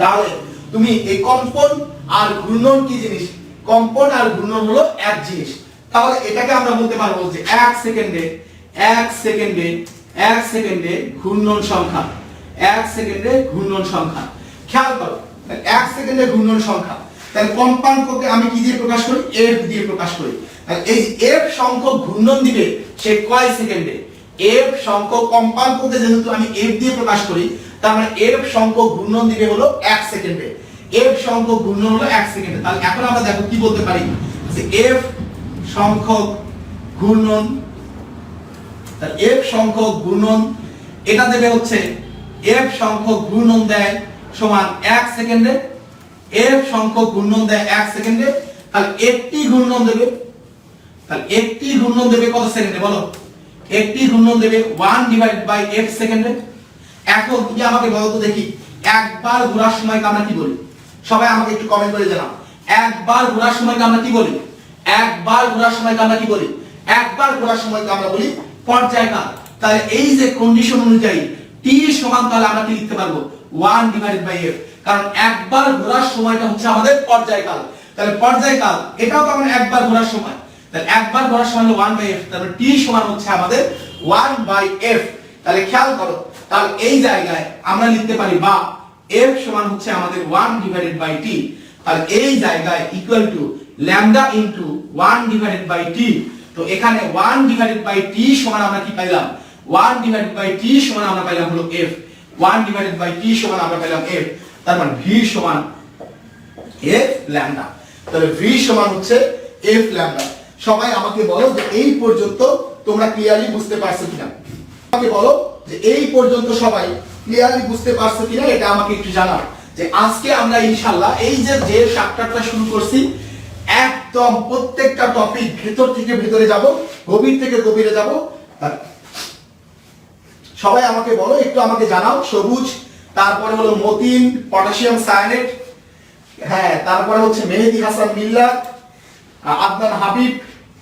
তাহলে তুমি এই কম্পন আর ঘূর্ণন কি জিনিস, কম্পন আর ঘূর্ণন হলো এক জিনিস। তাহলে এটাকে আমরা বলতে পারবো যে 1 সেকেন্ডে ঘূর্ণন সংখ্যা, 1 সেকেন্ডে ঘূর্ণন সংখ্যা। খেয়াল করো 1 সেকেন্ডে ঘূর্ণন সংখ্যা, তাহলে কম্পাঙ্ককে আমি কি দিয়ে প্রকাশ করি, f দিয়ে প্রকাশ করি। তাহলে এই f সংখ্যক ঘূর্ণন দিবে সে কয় সেকেন্ডে, f সংখ্যক কম্পাঙ্ককে যেহেতু আমি f দিয়ে প্রকাশ করি, তার মানে f সংখ্যক ঘূর্ণন দিবে হলো 1 সেকেন্ডে, f সংখ্যক ঘূর্ণন হলো 1 সেকেন্ডে। তাহলে এখন আমরা দেখো কি বলতে পারি যে f সংখ্যক ঘূর্ণন, তাহলে f সংখ্যক ঘূর্ণন এটা দেবে হচ্ছে f সংখ্যক ঘূর্ণন দেয় সমান 1 সেকেন্ডে, f সংখ্যক ঘূর্ণন দেয় 1 সেকেন্ডে। তাহলে একটি ঘূর্ণন দেবে, তাহলে একটি ঘূর্ণন দেবে কত সেকেন্ডে বলো, একটি ঘূর্ণন দেবে 1/f সেকেন্ডে। এখন তুমি আমাকে বলো তো দেখি একবার ঘোরার সময়কে আমরা কি বলি, সবাই আমাকে একটু কমেন্ট করে জানাও, একবার ঘোরার সময়কে আমরা কি বলি, একবার ঘোরার সময়কে আমরা কি বলি, একবার ঘোরার সময়কে আমরা বলি পর্যায়কাল। তাহলে এই যে কন্ডিশন অনুযায়ী t সমান তাহলে আমরা কি লিখতে পারবো 1/f, কারণ একবার ঘোরার সময়টা হচ্ছে আমাদের পর্যায়কাল। তাহলে পর্যায়কাল এটাও তো আমাদের একবার ঘোরার সময়, তাহলে একবার ঘোরার সময় হলো 1/f, তাহলে t সমান হচ্ছে আমাদের 1/f। তাহলে খেয়াল করো, তাহলে এই জায়গায় আমরা লিখতে পারি বা f সমান হচ্ছে আমাদের 1/t, তাহলে এই জায়গায় equal to lambda into 1/t। তো এখানে 1/t সমান আমরা কি পাইলাম, 1/t সমান আমরা পাইলাম হলো f, 1/t সমান আমরা পাইলাম f, তার মানে v সমান f ল্যামডা। তাহলে v সমান হচ্ছে f ল্যামডা। সবাই আমাকে বলো যে এই পর্যন্ত তোমরা ক্লিয়ারলি বুঝতে পারছো কিনা, আমাকে বলো যে এই পর্যন্ত সবাই ক্লিয়ারলি বুঝতে পারছো কিনা, এটা আমাকে একটু জানাও। যে আজকে আমরা ইনশাআল্লাহ এই যে চ্যাপ্টারটা শুরু করছি একদম প্রত্যেকটা টপিক ভেতর থেকে ভেতরে যাব, গভীর থেকে গভীরে যাব। সবাই আমাকে বলো, একটু আমাকে জানাও। সবুজ, তারপরে হলো মতিন, পটাশিয়াম সায়ানেট, হ্যাঁ, তারপরে হচ্ছে মেহেদি হাসান মিল্লাত, আদনান হাবিব।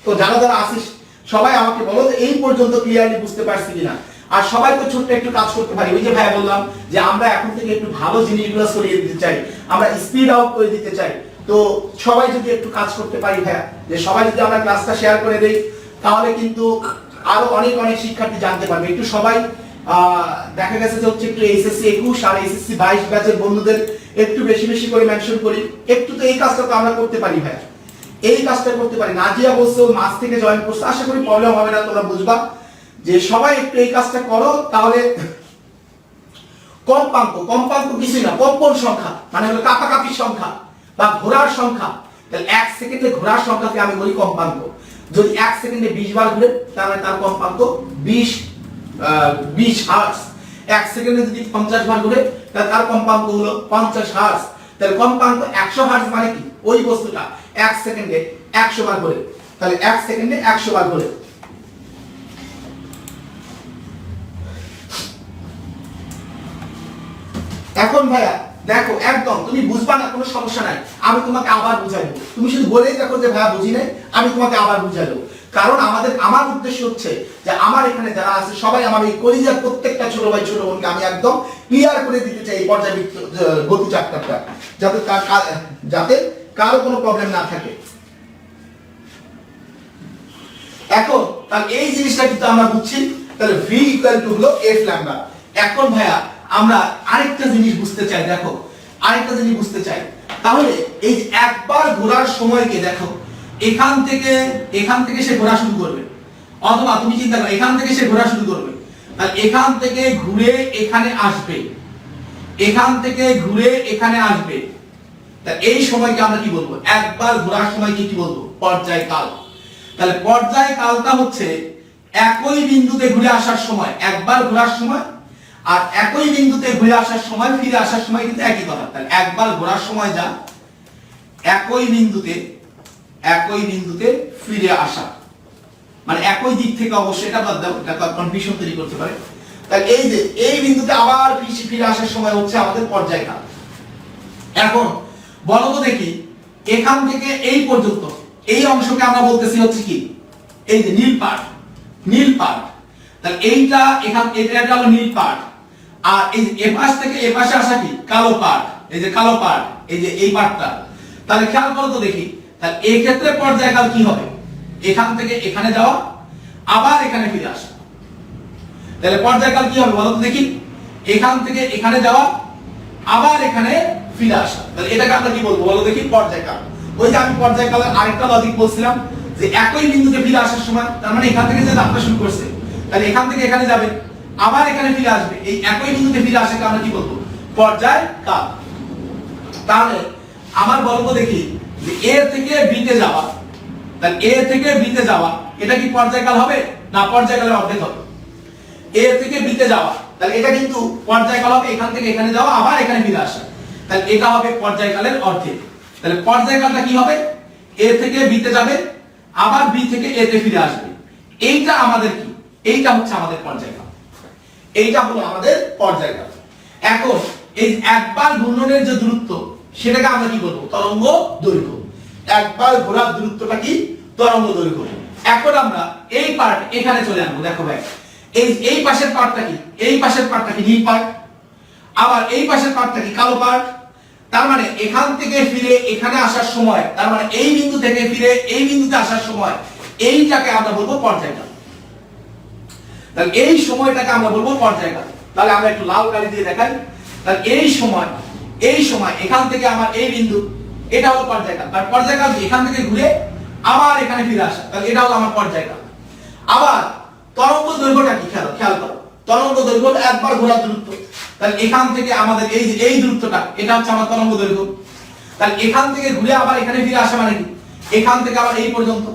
তো যারা যারা আসিস সবাই আমাকে বলো যে এই পর্যন্ত ক্লিয়ারলি বুঝতে পারছি কিনা। আর সবাই তো ছোট্ট একটু কাজ করতে পারি, ওই যে ভাইয়া বললাম যে আমরা এখন থেকে একটু ভালো জিনিসগুলো সরিয়ে দিতে চাই, আমরা স্পিড আউট করে দিতে চাই। তো সবাই যদি একটু কাজ করতে পারি ভাইয়া, যে সবাই যদি আমরা ক্লাসটা শেয়ার করে দেই, তাহলে কিন্তু আরো অনেক অনেক শিক্ষার্থী জানতে পারবে। একটু সবাই দেখা গেছে যে হচ্ছে একটু এসএসসি 21 আর এসএসসি 22 ব্যাচের বন্ধুদের একটু বেশি বেশি করে মেনশন করি, একটু তো এই কাজটা তো আমরা করতে পারি ভাইয়া, এই কাজটা করতে পারি। নাজিয়া বলছো মাস থেকে জয়েন করছো, আশা করি প্রবলেম হবে না, তোমরা বুঝবা যে সবাই একটু এই কাজটা করো। তাহলে কম্পাঙ্ক কিছুই না, কম্পন সংখ্যা মানে হলো কাপাকাপির সংখ্যা বা ঘোরার সংখ্যা। তাহলে 1 সেকেন্ডে ঘোরার সংখ্যাকে আমি বলি কম্পাঙ্ক। যদি 1 সেকেন্ডে 20 বার ঘুরে তাহলে তার কম্পাঙ্ক 20 হার্টজ। 1 সেকেন্ডে যদি 50 বার ঘুরে তাহলে তার কম্পাঙ্ক হলো 50 হার্টজ। তাহলে কম্পাঙ্ক 100 হার্টজ মানে কি, ওই বস্তুটা 1 সেকেন্ডে 100 বার ঘুরে, তাহলে 1 সেকেন্ডে 100 বার ঘুরে। এখন ভাইয়া দেখো একদম তুমি বুঝবা না, কোনো সমস্যা নাই, আমি তোমাকে আবার বুঝাই দেবো। তুমি শুধু বলেই দেখো যে ভাইয়া বুঝি নাই, আমি তোমাকে আবার বুঝাই দেবো। কারণ আমার উদ্দেশ্য হচ্ছে যে আমার এখানে যারা আছে সবাই আমার এই কলিজার প্রত্যেকটা ছোট ভাই ছোট বোনকে আমি একদম ক্লিয়ার করে দিতে চাই এই পর্যায়বৃত্ত গতি চ্যাপ্টারটা, যাতে কারো কোনো প্রবলেম না থাকে। এখন তাহলে এই জিনিসটা কিন্তু আমরা বুঝছি, তাহলে v হলো f ল্যামডা। এখন ভাইয়া আমরা আরেকটা জিনিস বুঝতে চাই, দেখো আরেকটা জিনিস বুঝতে চাই। তাহলে এই একবার ঘোরার সময়কে দেখো, এখান থেকে সে ঘোরা শুরু করবে, অথবা তুমি চিন্তা করো এখান থেকে সে ঘোরা শুরু করবে, তাহলে এখান থেকে ঘুরে এখানে আসবে, এখান থেকে ঘুরে এখানে আসবে। তাহলে এই সময়কে আমরা কি বলবো, একবার ঘোরার সময়কে কি বলবো, পর্যায়কাল। তাহলে পর্যায়কালটা হচ্ছে একই বিন্দুতে ঘুরে আসার সময়, একবার ঘোরার সময় আর একই বিন্দুতে ঘুরে আসার সময়, ফিরে আসার সময় কিন্তু একই কথা। তাহলে একবার ঘোরার সময় যা, একই বিন্দুতে ফিরে আসা, মানে একই দিক থেকে অবশ্যই, এটা বাদ দাও, এটা কনফিউশন তৈরি করতে পারে। তাহলে এই যে এই বিন্দুতে আবার ফিরে আসার সময় হচ্ছে আমাদের পর্যায়কাল। এখন বলো তো দেখি, এখান থেকে এই পর্যন্ত এই অংশকে আমরা বলতেছি হচ্ছে কি, এই যে নীল পার্ট। তাহলে এইটা এটা হলো নীল পার্ট, আর এই যে এপাশ থেকে এপাশে আসা কি, কালো পার্ট। এই যে কালো পার্ট, এই যে এই পার্টটা, তাহলে খেয়াল করো তো দেখি, তাহলে এই ক্ষেত্রে পর্যায়কাল কি হবে? এখান থেকে এখানে যাওয়া, আবার এখানে ফিরে আসা। তাহলে পর্যায়কাল কি হবে বলো তো দেখি? এখান থেকে এখানে যাওয়া, আবার এখানে ফিরে আসা। তাহলে এটাকে আমরা কি বলবো বলো দেখি? পর্যায়কাল। ওই যে আমি পর্যায়কালের আরেকটা লজিক বলছিলাম যে একই বিন্দুতে ফিরে আসার সময়, তার মানে এখান থেকে যে যাত্রা শুরু করছে, তাহলে এখান থেকে এখানে যাবে, আবার এখানে ফিরে আসবে, এই একই বিন্দুতে ফিরে আসাকে আমরা কি বলবো? পর্যায়কাল। তাহলে আমার বলবো দেখি যে এ থেকে বি তে যাওয়া, তাহলে এ থেকে বি তে যাওয়া, এটা কি পর্যায়কাল হবে না পর্যায়কালের অর্ধেক হবে? এ থেকে বি তে যাওয়া, তাহলে এটা কিন্তু পর্যায়কাল হবে, এখান থেকে এখানে যাওয়া, আবার এখানে ফিরে আসা, তাহলে এটা হবে পর্যায়কালের অর্ধেক। তাহলে পর্যায়কালটা কি হবে? এ থেকে বি তে যাবে, আবার বি থেকে এ তে ফিরে আসবে, এইটা আমাদের কি? এইটা হচ্ছে আমাদের পর্যায়কাল। এইটা হলো আমাদের পর্যায়কাল। এখন এই একবার ঘূর্ণনের যে দূরত্ব, সেটাকে আমরা কি বলবো? তরঙ্গ দৈর্ঘ্য। একবার ঘোরার দূরত্বটা কি? তরঙ্গ দৈর্ঘ্য। এখন আমরা এই পার্ট এখানে চলে আনবো। দেখো ভাই, এই পাশের পার্টটা কি? এই পাশের পার্টটা কি? নীল পার্ট। আবার এই পাশের পার্টটা কি? কালো পার্ট। তার মানে এখান থেকে ফিরে এখানে আসার সময়, তার মানে এই বিন্দু থেকে ফিরে এই বিন্দুতে আসার সময়, এইটাকে আমরা বলবো পর্যায়কাল। তাহলে এই সময়টাকে আমরা বলবো পর্যায়কাল। তাহলে আমরা একটু লাল কালি দিয়ে দেখাই। তাহলে এই সময় এখান থেকে আমার এই বিন্দু, এটা হলো পর্যায়কাল। তার পর্যায়কাল এখান থেকে ঘুরে আবার এখানে ফিরে আসা, তাহলে এটা হলো আমার পর্যায়কাল। আবার তরঙ্গ দৈর্ঘ্যটা কি? খেয়াল করো, তরঙ্গ দৈর্ঘ্য একবার ঘোরার দূরত্ব। তাহলে এখান থেকে আমাদের এই যে এই দূরত্বটা, এটা হচ্ছে আমার তরঙ্গ দৈর্ঘ্য। তাহলে এখান থেকে ঘুরে আবার এখানে ফিরে আসা মানে কি? এখান থেকে আবার এই পর্যন্ত।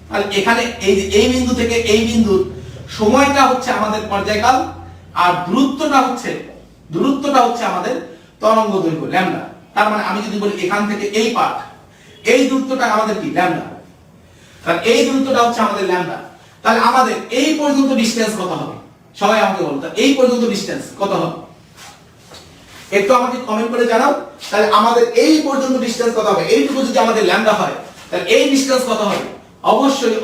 তাহলে এখানে এই যে এই বিন্দু থেকে এই বিন্দুর সময়টা হচ্ছে আমাদের পর্যায়কাল, আর দূরত্বটা হচ্ছে আমাদের তরঙ্গ দৈর্ঘ্য ল্যামডা। তার মানে আমি যদি বলি এখান থেকে এই পার্ট, এই দূরত্বটা আমাদের কি? ল্যামডা। তাহলে এই দূরত্বটা হচ্ছে আমাদের ল্যামডা। তাহলে আমাদের এই পর্যন্ত ডিসটেন্স কত হবে? সবাই আমাকে বলো, তাহলে এই পর্যন্ত ডিসটেন্স কত হবে? একটু আমাকে কমেন্ট করে জানাও। তাহলে আমাদের এই পর্যন্ত ডিসটেন্স কত হবে? এইটুকু যদি আমাদের ল্যামডা হয়, তাহলে এই ডিসটেন্স কত হবে?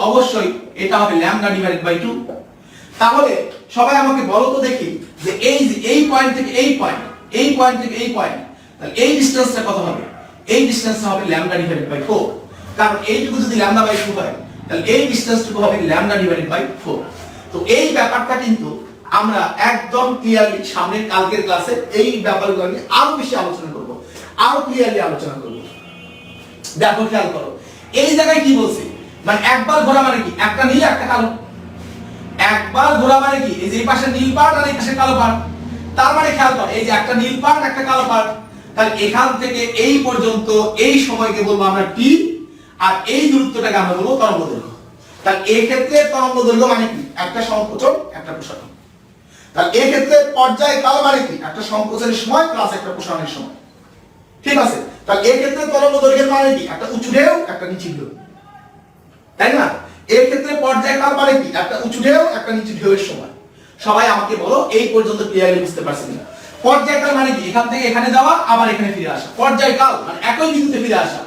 অবশ্যই এটা হবে ল্যামডা ডিভাইডেড বাই 2। তাহলে সবাই আমাকে বলো তো দেখি যে এই পয়েন্ট থেকে এই পয়েন্ট, এই পয়েন্ট থেকে এই পয়েন্ট, তাহলে এই ডিসটেন্সটা কত হবে? এই ডিসটেন্সটা হবে ল্যামডা ডিভাইডেড বাই 4। কারণ এইটুকু যদি ল্যামডা বাই 2 হয়, তাহলে এই ডিসটেন্সটুকু হবে ল্যামডা ডিভাইডেড বাই 4। তো এই ব্যাপারটা কিন্তু আমরা একদম ক্লিয়ারলি সামনের কালকের ক্লাসে এই ব্যাপারগুলো নিয়ে আরো বেশি আলোচনা করব, আরো ক্লিয়ারলি আলোচনা করব। দেখো খেয়াল করো, এই জায়গায় কি বলছি? মানে একবার ঘোরা মানে কি? একটা নীল একটা কালো। একবার ঘোরা মানে কি? এই যে এই পাশে নীল পার্ট আর এই পাশে কালো পার্ট। তার মানে খেয়াল করো, এই যে একটা নীল পার্ট একটা কালো পার্ট, তাহলে এখান থেকে এই পর্যন্ত এই সময়কে বলবো আমরা টি, আর এই দূরত্বটাকে আমরা বলবো তরঙ্গ দৈর্ঘ্য। তাহলে এই ক্ষেত্রে তরঙ্গ দৈর্ঘ্য মানে কি? একটা সংকোচন একটা প্রসারণ। তাহলে এই ক্ষেত্রে পর্যায়কাল মানে কি? একটা সংকোচনের সময় প্লাস একটা প্রসারণের সময়। ঠিক আছে? তাহলে এই ক্ষেত্রে তরঙ্গ দৈর্ঘ্যের মানে কি? একটা উঁচু ঢেউ একটা নিচু ঢেউ, তাই না? এর ক্ষেত্রে পর্যায়কাল মানে কি? একটা উঁচু ঢেউ একটা নিচু ঢেউয়ের সময়। সবাই আমাকে বলো এই পর্যন্ত ক্লিয়ারলি বুঝতে পারছেন না? পর্যায়কাল মানে কি? এখান থেকে এখানে যাওয়া আবার এখানে ফিরে আসা। পর্যায়কাল মানে একই বিন্দুতে ফিরে আসা,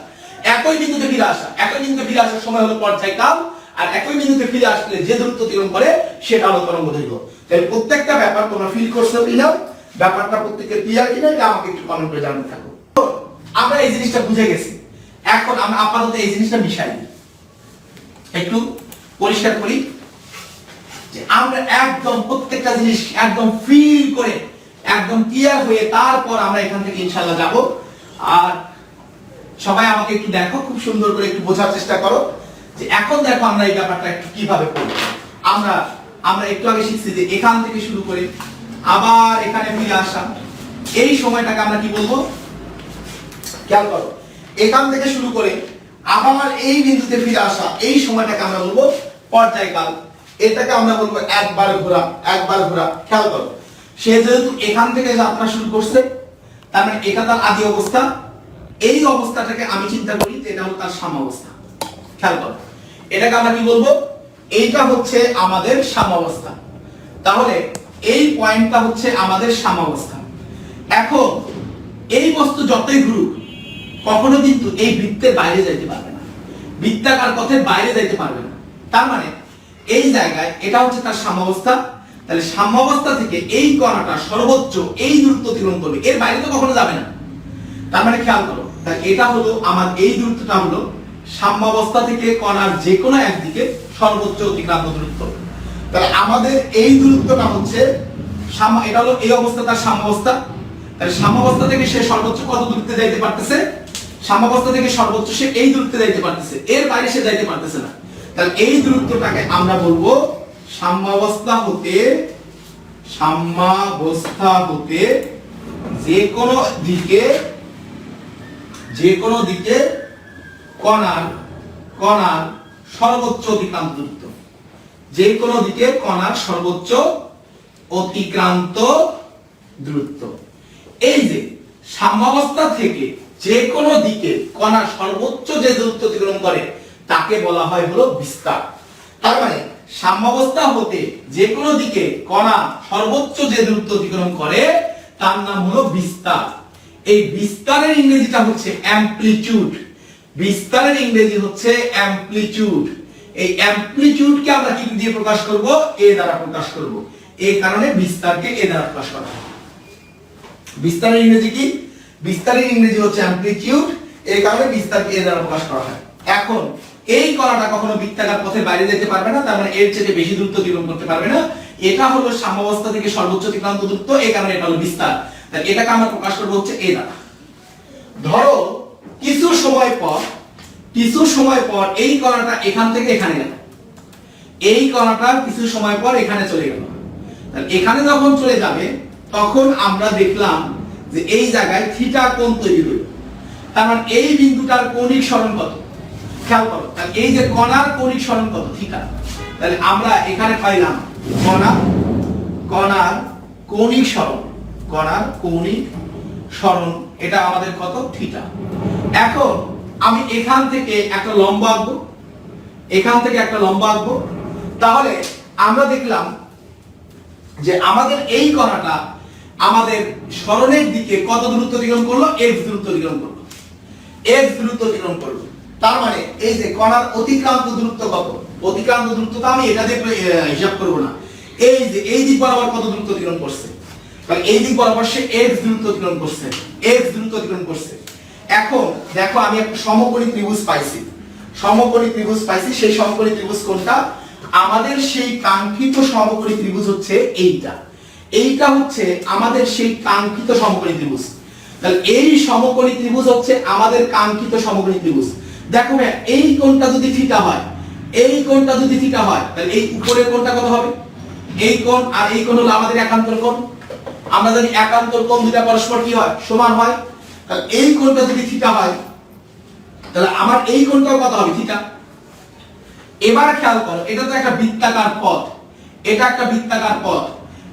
একই বিন্দুতে ফিরে আসা, একই বিন্দুতে ফিরে আসার সময় হলো পর্যায়কাল। আর একই বিন্দুতে ফিরে আসলে যে দূরত্ব অতিক্রম করে সেটা হলো তরঙ্গ দৈর্ঘ্য। তাহলে প্রত্যেকটা ব্যাপার তোমরা ফিল করছো কিনা, ব্যাপারটা প্রত্যেকের ক্লিয়ার কিনা, এটা আমাকে একটু কমেন্ট করে জানাতে থাকো। আমরা এই জিনিসটা বুঝে গেছি, এখন আমরা আপাতত এই জিনিসটা মিশাই একটু পরিষ্কার করি যে আমরা একদম প্রত্যেকটা জিনিস একদম ফিল করে একদম ক্লিয়ার হয়ে তারপর আমরা এখান থেকে ইনশাআল্লাহ যাব। আর সবাই আমাকে একটু দেখো, খুব সুন্দর করে একটু বোঝার চেষ্টা করো যে এখন দেখো আমরা এই ব্যাপারটা একটু কিভাবে করব। আমরা একটু আগে শিখছি যে এখান থেকে শুরু করে আবার এখানে ফিরে আসা, এই সময়টাকে আমরা কি বলবো? খেয়াল করো, এখান থেকে শুরু করে আবার এই বিন্দুতে ফিরে আসা, এই সময়টাকে আমরা বলবো পর্যায়কাল। এটাকে আমরা বলবো একবার ঘোরা। খেয়াল করো, সে যেহেতু এখান থেকে যাত্রা শুরু করছে, তার মানে এটা তার আদি অবস্থা। এই অবস্থাটাকে আমি চিন্তা করি যে এটা হলো তার সাম্যাবস্থা। খেয়াল করো, এটাকে আমরা কি বলবো? এইটা হচ্ছে আমাদের সাম্যাবস্থা। তাহলে এই পয়েন্টটা হচ্ছে আমাদের সাম্যাবস্থা। এখন এই বস্তু যতই ঘুরুক কখনো কিন্তু এই বৃত্তের বাইরে যাইতে পারবে না, বৃত্তাকার পথের বাইরে যাইতে পারবে না। তার মানে এই জায়গায় এটা হচ্ছে তার সাম্যাবস্থা। তাহলে সাম্যাবস্থা থেকে এই কণাটা সর্বোচ্চ এই দূরত্ব অতিক্রম করবে, এর বাইরে তো কখনো যাবে না। তার মানে খেয়াল করো, তাহলে এটা হলো আমার এই দূরত্বটা হলো সাম্যাবস্থা থেকে কণার যে কোনো একদিকে সর্বোচ্চ অতিক্রান্ত দূরত্ব। তাহলে আমাদের এই দূরত্বটা হচ্ছে এটা হলো এই অবস্থা, তার সাম্যাবস্থা। তাহলে সাম্যাবস্থা থেকে সে সর্বোচ্চ কত দূরত্বে যাইতে পারতেছে? সাম্যাবস্থা থেকে সর্বোচ্চ সে এই দূরত্বে যাইতে পারতেছে, এর বাইরে সে যাইতে পারতেছে না। তাহলে এই দূরত্বটাকে আমরা বলবো সাম্যাবস্থা হতে যে কোনো দিকে কণার সর্বোচ্চ অতিক্রান্ত দূরত্ব। যে কোনো দিকে কণার সর্বোচ্চ অতিক্রান্ত দূরত্ব। এই যে সাম্যাবস্থা থেকে যে কোনো দিকে কণার সর্বোচ্চ যে দূরত্ব অতিক্রম করে তাকে বলা হয় হলো বিস্তার। তার মানে সাম্যাবস্থা হতে যে কোনো দিকে কণা সর্বোচ্চ যে দূরত্ব অতিক্রম করে তার নাম হলো বিস্তার। এই বিস্তারের ইংরেজিটা হচ্ছে অ্যামপ্লিটিউড। বিস্তারের ইংরেজি হচ্ছে অ্যামপ্লিটিউড। এই অ্যামপ্লিটিউডকে আমরা কি দিয়ে প্রকাশ করব? এ দ্বারা প্রকাশ করব। এই কারণে বিস্তারকে এ দ্বারা প্রকাশ করা হয়। বিস্তারের ইংরেজি কি? বিস্তারের ইংরেজি হচ্ছে অ্যামপ্লিটিউড। এই কারণে বিস্তারকে এ দ্বারা প্রকাশ করা হয়। এখন এই কণাটা কখনো বৃত্তাকার পথের বাইরে যেতে পারবে না, তার মানে এর চেয়ে বেশি দূরত্ব অতিক্রম করতে পারবে না। এটা হলো সাম্যাবস্থা থেকে সর্বোচ্চ অতিক্রান্ত দূরত্ব, এই কারণে এটা হলো বিস্তার। তাহলে এটাকে আমরা প্রকাশ করব হচ্ছে এ দ্বারা। ধরো কিছু সময় পর এই কণাটা এখান থেকে এখানে গেল, এই কণাটা কিছু সময় পর এখানে চলে গেল। তাহলে এখানে যখন চলে যাবে তখন আমরা দেখলাম যে এই জায়গায় থিটা কোণ তৈরি হলো। তার মানে এই বিন্দুটার কৌণিক সরণ কত? খেয়াল করো, তাহলে এই যে কণার কৌণিক সরণ কত? থিটা। তাহলে আমরা এখানে পাইলাম কণার কৌণিক সরণ, এটা আমাদের কত? থিটা। এখন আমি এখান থেকে একটা লম্ব আঁকবো, তাহলে আমরা দেখলাম যে আমাদের এই কণাটা আমাদের সরণের দিকে কত দূরত্ব অতিক্রম করলো? x দূরত্ব অতিক্রম করলো। তার মানে এই যে কণার অতিক্রান্ত দূরত্ব কত? অতিক্রান্ত দূরত্বটা আমি এটা দিয়ে হিসাব করব না। এই যে এই দিক বরাবর কত দূরত্ব অতিক্রম করছে? তাহলে এই দিক বরাবর সে x দূরত্ব অতিক্রম করছে। এখন দেখো আমি একটা সমকোণী ত্রিভুজ পাইছি। সেই সমকোণী ত্রিভুজ কোনটা? আমাদের সেই কাঙ্ক্ষিত সমকোণী ত্রিভুজ হচ্ছে এইটা হচ্ছে আমাদের সেই কাঙ্ক্ষিত সমকোণী ত্রিভুজ। তাহলে এই সমকোণী ত্রিভুজ হচ্ছে আমাদের কাঙ্ক্ষিত সমকোণী ত্রিভুজ। দেখো ভাই, এই কোণটা যদি থিটা হয়, তাহলে এই উপরের কোণটা কত হবে? এই কোণ আর এই কোণ হলো আমাদের একান্তর কোণ। আমরা জানি একান্তর কোণ দুটো পরস্পর কি হয়? সমান হয়। তাহলে এই কোণটা যদি থিটা হয় তাহলে আমার এই কোণটাও কত হবে? থিটা। এবার খেয়াল করো, এটা তো একটা বৃত্তাকার পথ,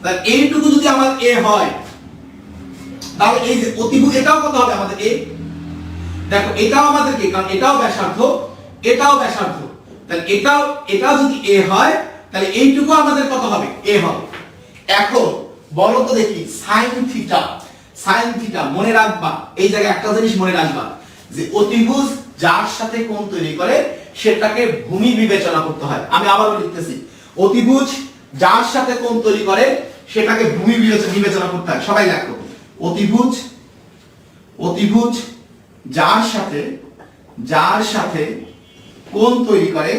তাহলে এইটুকু যদি আমার a হয় তাহলে এই যে অতিভুজ এটাও কত হবে? আমাদের a। দেখো এটাও আমাদের কি? কারণ এটাও ব্যাসার্ধ। তাহলে এটা যদি a হয় তাহলে এইটুকু আমাদের কত হবে? a হবে। এখন বলো তো দেখি sin থিটা মনে রাখবা, এই জায়গায় একটা জিনিস মনে রাখবা যে অতিভুজ যার সাথে কোণ তৈরি করে সেটাকে ভূমি বিবেচনা করতে হয়। আমি আবারও লিখতেছি, অতিভুজ যার সাথে কোণ তৈরি করে সেটাকে ভূমি বিবেচনা করতে হয়। সবাই দেখো, অতিভুজ যার সাথে কোণ তৈরি করে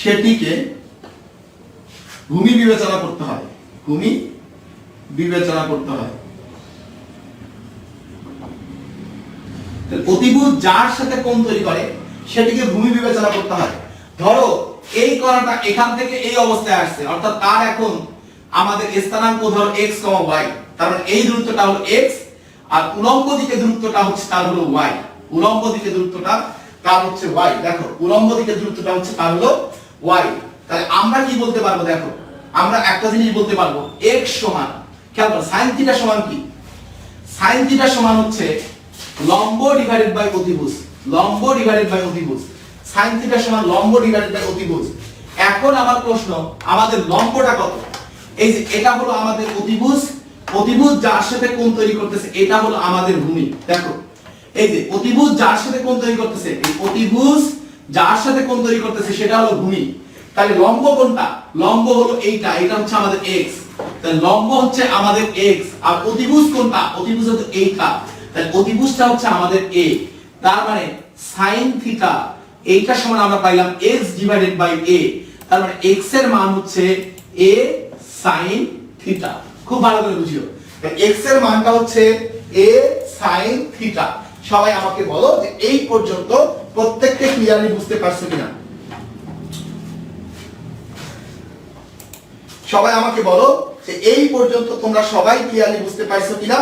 সেটিকে ভূমি বিবেচনা করতে হয়। অতিভুজ যার সাথে কোণ তৈরি করে সেটিকে ভূমি বিবেচনা করতে হয়। ধরো এই কণাটা এখান থেকে এই অবস্থায় আসছে, অর্থাৎ তার এখন আমাদের স্থানাঙ্ক ধরো x, y, তার মানে এই দূরত্বটা হলো x আর উলম্ব দিকে দূরত্বটা হচ্ছে তার হলো y। দেখো উলম্ব দিকে দূরত্বটা হচ্ছে তার হলো y। তাহলে আমরা কি বলতে পারবো? দেখো আমরা একটা জিনিস বলতে পারবো, x সমান, খেয়াল করো sin থিটা সমান কি? sin থিটা সমান হচ্ছে লম্ব ডিভাইডেড বাই অতিভুজ। sin থিটা সমান লম্ব ডিভাইডেড বাই অতিভুজ। এখন আমার প্রশ্ন, আমাদের লম্বটা কত? এই যে এটা হলো আমাদের অতিভুজ যার সাথে কোণ তৈরি করতেছে, এটা হলো আমাদের ভূমি। দেখো এই যে অতিভুজ যার সাথে কোণ তৈরি করতেছে, সেটা হলো ভূমি। তাহলে লম্ব কোনটা? লম্ব হলো এইটা, এটা হচ্ছে আমাদের x। তাহলে লম্ব হচ্ছে আমাদের x আর অতিভুজ কোনটা অতিভুজ হচ্ছে এইটা তাহলে অতিভুজটা হচ্ছে আমাদের a তার মানে sin থিটা এইটা সমান আমরা পাইলাম x ডিভাইডেড বাই a তার মানে x এর মান হচ্ছে a sin থিটা খুব ভালো করে বুঝিও x এর মানটা হচ্ছে a sin থিটা সবাই আমাকে বলো যে এই পর্যন্ত প্রত্যেককে ক্লিয়ারলি বুঝতে পারছো কিনা সবাই আমাকে বলো যে এই পর্যন্ত তোমরা সবাই ক্লিয়ারলি বুঝতে পারছো কিনা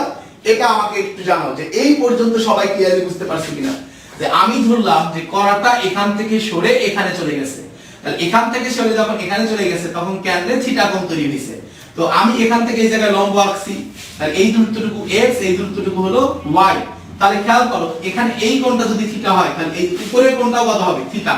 এটা আমাকে একটু জানাও যে এই পর্যন্ত সবাই ক্লিয়ারলি বুঝতে পারছো কিনা যে আমি ধরলাম যে কড়াটা এখান থেকে সরে এখানে চলে গেছে তাহলে এখান থেকে সরে যখন এখানে চলে গেছে তখন কেন্দ্রে থিটা কোণ তৈরি হয়েছে তো আমি এখান থেকে এই জায়গায় লম্ব আঁকছি তাহলে এই দূরত্বটুকু x এই দূরত্বটুকু হলো y তাহলে খেয়াল করো এখানে এই কোণটা যদি থিটা হয় তাহলে এই উপরের কোণটাও কত হবে থিটা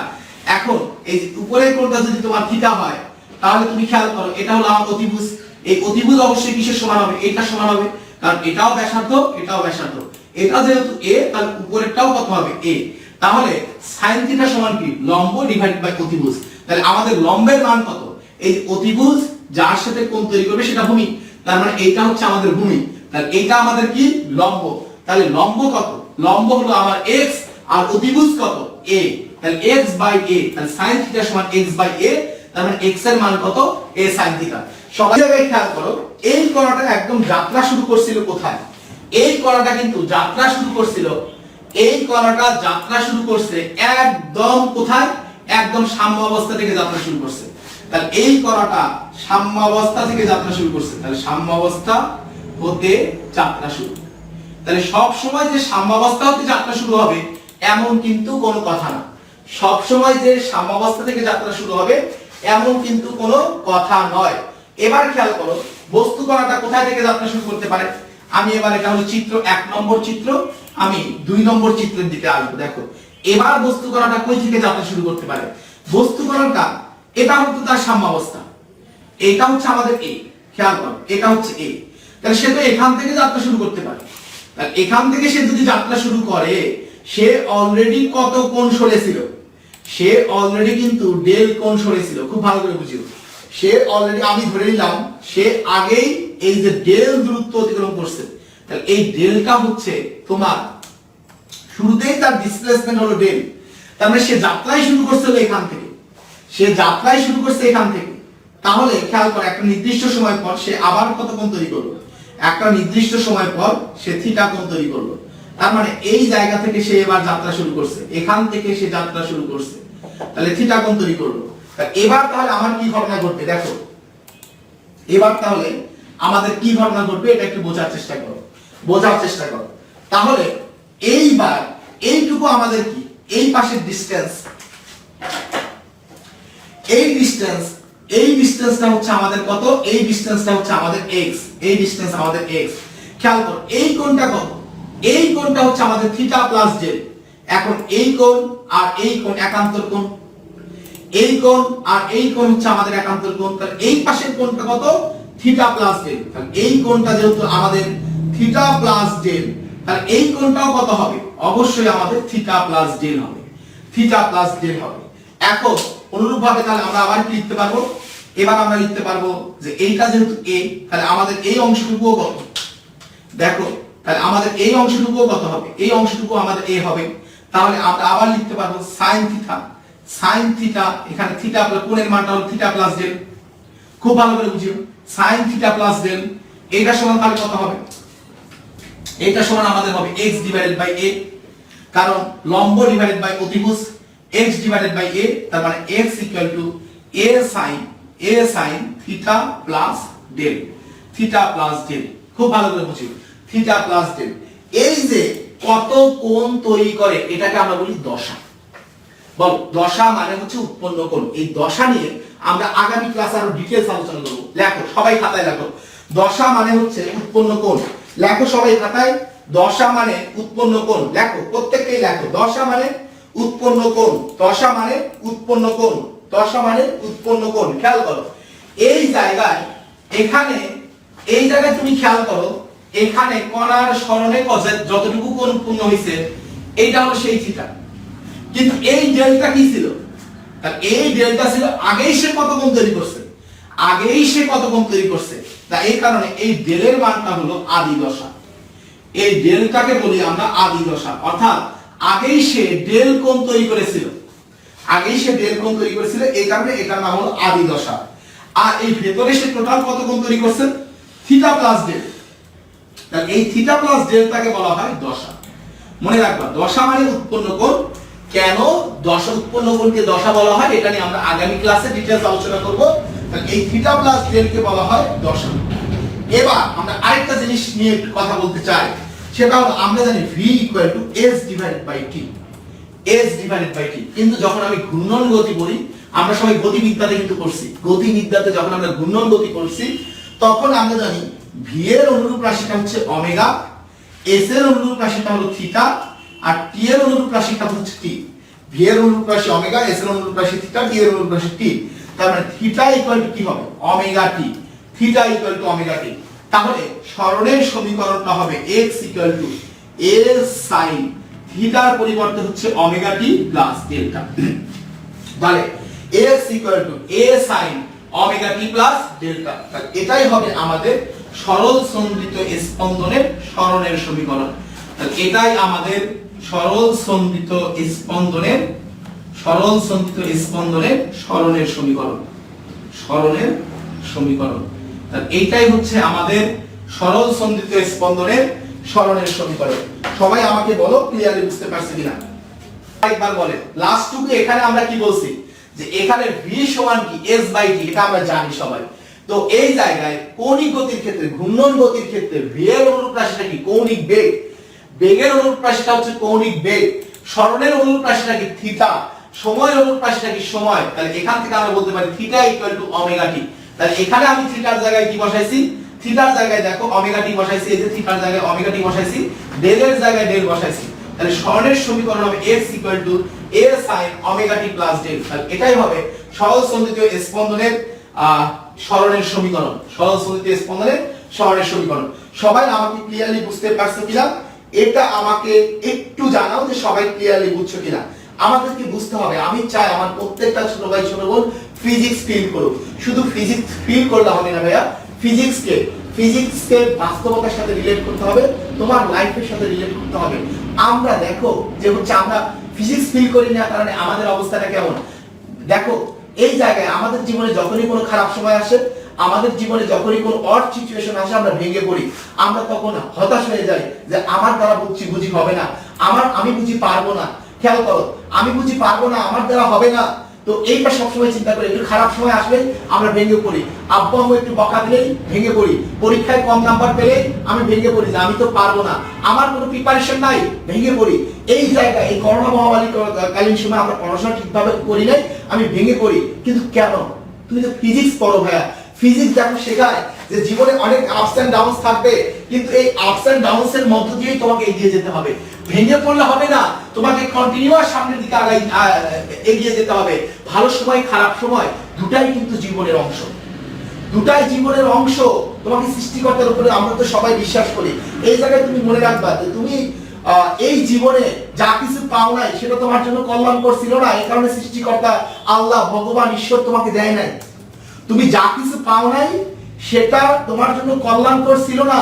এখন এই উপরের কোণটা যদি তোমার থিটা হয় তাহলে তুমি খেয়াল করো এটা হলো আমার অতিভুজ এই অতিভুজ অবশ্যই কিসের সমান হবে এটা সমান হবে কারণ এটাও ব্যাসার্ধ এটাও ব্যাসার্ধ এটা যেহেতু a তাহলে উপরেরটাও কত হবে a তাহলে sin থিটা সমান কি লম্ব ডিভাইডেড বাই অতিভুজ তাহলে আমাদের লম্বের মান কত এই অতিভুজ যার সাথে কোণ তৈরি করবে সেটা ভূমি তার মানে এইটা হচ্ছে আমাদের ভূমি তাহলে এইটা আমাদের কি লম্ব তাহলে লম্ব কত লম্ব হলো আমার x আর অতিভুজ কত a তাহলে x বাই a তাহলে sin থিটা সমান x বাই a তার মানে x এর মান কত a sin থিটা সবাই জায়গায় খেয়াল করো এই কণাটা একদম যাত্রা শুরু করছিল কোথায় এই কণাটা কিন্তু যাত্রা শুরু করছিল এই কণাটা যাত্রা শুরু করছে একদম কোথায় একদম সাম্য অবস্থা থেকে যাত্রা শুরু করছে তাহলে এই কণাটা সাম্য অবস্থা থেকে যাত্রা শুরু করছে তাহলে সাম্য অবস্থা হতে যাত্রা শুরু তাহলে সব সময় যে সাম্য অবস্থা হতে যাত্রা শুরু হবে এমন কিন্তু কোনো কথা না সব সময় যে সাম্য অবস্থা থেকে যাত্রা শুরু হবে এমন কিন্তু কোনো কথা নয় এবার খেয়াল করো বস্তু কণাটা কোথায় থেকে যাত্রা শুরু করতে পারে আমি এবার এটা হলো চিত্র 1 নম্বর চিত্র আমি 2 নম্বর চিত্রের দিকে আসবো দেখো এবার বস্তু কণাটা কই থেকে যাত্রা শুরু করতে পারে বস্তু কণাটা এটা হচ্ছে তার সাম্য অবস্থা এটা হচ্ছে আমাদের a খেয়াল করো এটা হচ্ছে a তাহলে সে তো এখান থেকে যাত্রা শুরু করতে পারে তাহলে এখান থেকে সে যদি যাত্রা শুরু করে সে অলরেডি কত কোণ সরেছিল সে অলরেডি কিন্তু ডেল কোণ সরেছিল খুব ভালো করে বুঝিও সে অলরেডি আমি ধরে নিলাম সে আগেই এই যে ডেল দূরত্ব অতিক্রম করছে তাহলে এই ডেলটা হচ্ছে তোমার শুরুতেই তার ডিসপ্লেসমেন্ট হলো ডেল তার মানে সে যাত্রাই শুরু করছে এখান থেকে সে যাত্রাই শুরু করছে এখান থেকে তাহলে খেয়াল করো একটা নির্দিষ্ট সময় পর সে আবার কত কোণ তৈরি করলো একটা নির্দিষ্ট সময় পর সে থিটা কোণ তৈরি করলো তার মানে এই জায়গা থেকে সে এবার যাত্রা শুরু করছে এখান থেকে সে যাত্রা শুরু করছে তাহলে থিটা কোণ তৈরি করলো এবার তাহলে আমার কি ঘটনা ঘটবে দেখো এবার তাহলে আমাদের কি ঘটনা ঘটবে এটা একটু বোঝার চেষ্টা করো তাহলে এইবার এইটুকু আমাদের কি এই পাশের ডিসটেন্স এই ডিসটেন্সটা হচ্ছে আমাদের কত এই ডিসটেন্সটা হচ্ছে আমাদের x এই ডিসটেন্স আমাদের x খেয়াল করো এই কোণটা কত এই কোণটা হচ্ছে আমাদের থিটা প্লাস ডেল এখন এই কোণ আর এই কোণ একান্তর কোণ এই কোণ আর এই কোণ হচ্ছে আমাদের একান্তর কোণ তাহলে এই পাশের কোণটা কত থিটা প্লাস ডেল তাহলে এই কোণটা যেহেতু আমাদের থিটা প্লাস ডেল তাহলে এই কোণটাও কত হবে অবশ্যই আমাদের থিটা প্লাস ডেল হবে এখন অনুরূপভাবে তাহলে আমরা আবার কি লিখতে পারবো এবার আমরা লিখতে পারবো যে এইটা যেহেতু a তাহলে আমাদের এই অংশটুকুও কত দেখো তাহলে আমাদের এই অংশটুকুও কত হবে এই অংশটুকু আমাদের a হবে তাহলে আমরা আবার লিখতে পারবো sin থিটা এখানে থিটা প্লাস কোণের মানটা হলো থিটা প্লাস ডেল খুব ভালো করে বুঝিও sin থিটা প্লাস ডেল এটা সমান তাহলে কত হবে এটা সমান আমাদের হবে x ডিভাইডেড বাই a কারণ লম্ব ডিভাইডেড বাই অতিভুজ x ডিভাইডেড বাই a তার মানে x equal to a sin theta plus del খুব ভালো করে বুঝিও থিটা প্লাস ডেল এই যে কত কোণ তৈরি করে এটাকে আমরা বলি দশা বল দশা মানে হচ্ছে উৎপন্ন কোণ এই দশা নিয়ে আমরা আগামী ক্লাসে আরো ডিটেইলস আলোচনা করব লেখো সবাই খাতায় লেখো দশা মানে হচ্ছে উৎপন্ন কোণ লেখো সবাই খাতায় দশা মানে উৎপন্ন কোণ লেখো প্রত্যেককেই লেখো দশা মানে উৎপন্ন কোণ খেয়াল করো এই জায়গায় তুমি খেয়াল করো এখানে কণার সরণে যতটুকু কোণ উৎপন্ন হয়েছে এইটা হলো সেই থিটা কিন্তু এই ডেল্টা কি ছিল এই ডেল্টা ছিল আগেই সে কত কোণ তৈরি করছে আগেই সে কত কোণ তৈরি করছে, তা এই কারণে এই ডেলের মানটা হলো আদি দশা। এই ডেলটাকে বলি আমরা আদি দশা, অর্থাৎ আগেই সে ডেল কোণ তৈরি করেছিল, আগেই সে ডেল কোণ তৈরি করেছিল, এই কারণে এটার নাম হলো আদি দশা। আর এই ভেতরে সে টোটাল কত কোণ তৈরি করছে, থিটা প্লাস ডেল। তাহলে এই থিটা প্লাস ডেলটাকে বলা হয় দশা। মনে রাখবা দশা মানে উৎপন্ন কোণ। কেন দশা উৎপন্ন কোণকে দশা বলা হয় এটা নিয়ে আমরা আগামী ক্লাসে ডিটেইলস আলোচনা করব। তাহলে এই থিটা প্লাস ডেলকে বলা হয় দশা। এবার আমরা আরেকটা জিনিস নিয়ে একটু কথা বলতে চাই, সেটা হলো আমরা জানি v s divided by t, s divided by t। কিন্তু যখন আমি ঘূর্ণন গতি পড়ি, আমরা সবাই গতিবিদ্যাতে কিন্তু পড়ছি, গতিবিদ্যাতে যখন আমরা ঘূর্ণন গতি পড়ছি তখন আমরা জানি v এর অনুরূপ রাশিটা হচ্ছে ওমেগা, s এর অনুরূপ রাশিটা হলো থিটা, আর t এর অনুরূপ রাশিটা হচ্ছে t। v এর অনুরূপ রাশি ওমেগা, s এর অনুরূপ রাশি থিটা, t এর অনুরূপ রাশি t। তার মানে থিটা ইকুয়াল টু কি হবে, omega t। Theta equal to omega t। তাহলে সরণের সমীকরণটা হবে x equal to a sin থিটার পরিবর্তে হচ্ছে ওমেগা t প্লাস ডেল্টা। তাহলে x equal to a sin omega t plus delta. তাহলে এটাই হবে আমাদের সরল সন্দিত স্পন্দনের সরণের সমীকরণ। তাহলে এটাই আমাদের সরল সন্দিত স্পন্দনের সরণের সমীকরণ, সরণের সমীকরণ। তাহলে এইটাই হচ্ছে আমাদের সরল সন্দিত স্পন্দনের সরণের সমীকরণ। সবাই আমাকে বলো ক্লিয়ারলি বুঝতে পারছে কিনা, একবার বলে। লাস্টটুকু এখানে আমরা কি বলছি, যে এখানে v সমান কি s বাই t, এটা আমরা জানি সবাই। তো এই জায়গায় কৌণিক গতির ক্ষেত্রে, ঘূর্ণন গতির ক্ষেত্রে v এর অনুরূপ রাশিটা কি, কৌণিক বেগ। বেগের অনুরূপ রাশিটা হচ্ছে কৌণিক বেগ, সরণের অনুরূপ রাশিটা কি থিটা, সময়ের অনুরূপ রাশিটা কি সময়। তাহলে এখান থেকে আমরা বলতে পারি theta equal to omega t। তাহলে এখানে আমি থিটার জায়গায় কি বসাইছি, থিটার জায়গায় দেখো ওমেগা t বসাইছি, এই যে থিটার জায়গায় ওমেগা t বসাইছি, ডেলের জায়গায় ডেল বসাইছি। তাহলে সরণের সমীকরণ হবে x equal to a sin omega t plus del. তাহলে এটাই হবে সরল সন্দিত স্পন্দনের সরণের সমীকরণ, সরল সন্দিত স্পন্দনের সরণের সমীকরণ। সবাই আমাকে ক্লিয়ারলি বুঝতে পারছো কিনা, এটা আমাকে একটু জানাও যে সবাই ক্লিয়ারলি বুঝছো কিনা। আমাদেরকে বুঝতে হবে, আমি চাই আমার প্রত্যেকটা ছোট ভাই ছোট বোন ফিজিক্স ফিল করুক। শুধু ফিজিক্স ফিল করলে হবে না ভাইয়া, ফিজিক্সকে বাস্তবতার সাথে রিলেট করতে হবে, তোমার লাইফের সাথে রিলেট করতে হবে। আমরা দেখো যে হচ্ছে আমরা ফিজিক্স ফিল করি না কারণে আমাদের অবস্থাটা কেমন। দেখো এই জায়গায় আমাদের জীবনে যখনই কোনো খারাপ সময় আসে, আমাদের জীবনে যখনই কোনো অড সিচুয়েশন আসে, আমরা ভেঙে পড়ি, আমরা তখন হতাশ হয়ে যাই যে আমার দ্বারা বুঝি হবে না, আমি বুঝি পারবো না। খেয়াল করো, আমি বুঝি পারবো না, আমার দ্বারা হবে না। তো এইটা সবসময় চিন্তা করি, একটু খারাপ সময় আসলে আমরা ভেঙে পড়ি, আব্বু আম্মু একটু বকা দিলেই ভেঙে পড়ি, পরীক্ষায় কম নাম্বার পেলে আমি ভেঙে পড়ি যে আমি তো পারবো না, আমার কোনো প্রিপারেশন নাই, ভেঙে পড়ি। এই জায়গায় এই করোনা মহামারী কালীন সময় আমরা পড়াশোনা ঠিকভাবে করি নাই, আমি ভেঙে পড়ি। কিন্তু কেন? তুমি তো ফিজিক্স পড়ো ভাইয়া, ফিজিক্স দেখো শেখায় যে জীবনে অনেক আপস এন্ড ডাউনস থাকবে, কিন্তু এই আপস এন্ড ডাউনস এর মধ্য দিয়েই তোমাকে এগিয়ে যেতে হবে। ভেঙে পড়লে হবে না, তোমাকে কন্টিনিউয়াস সামনের দিকে এগিয়ে যেতে হবে। ভালো সময় খারাপ সময় দুটাই কিন্তু জীবনের অংশ, দুটাই জীবনের অংশ। তোমাকে সৃষ্টিকর্তার উপরে আমরা তো সবাই বিশ্বাস করি। এই জায়গায় তুমি মনে রাখবা যে তুমি এই জীবনে যা কিছু পাও নাই সেটা তোমার জন্য কল্যাণকর ছিল না, এই কারণে সৃষ্টিকর্তা আল্লাহ ভগবান ঈশ্বর তোমাকে দেয় নাই। তুমি যা কিছু পাও নাই সেটা তোমার জন্য কল্যাণকর ছিল না,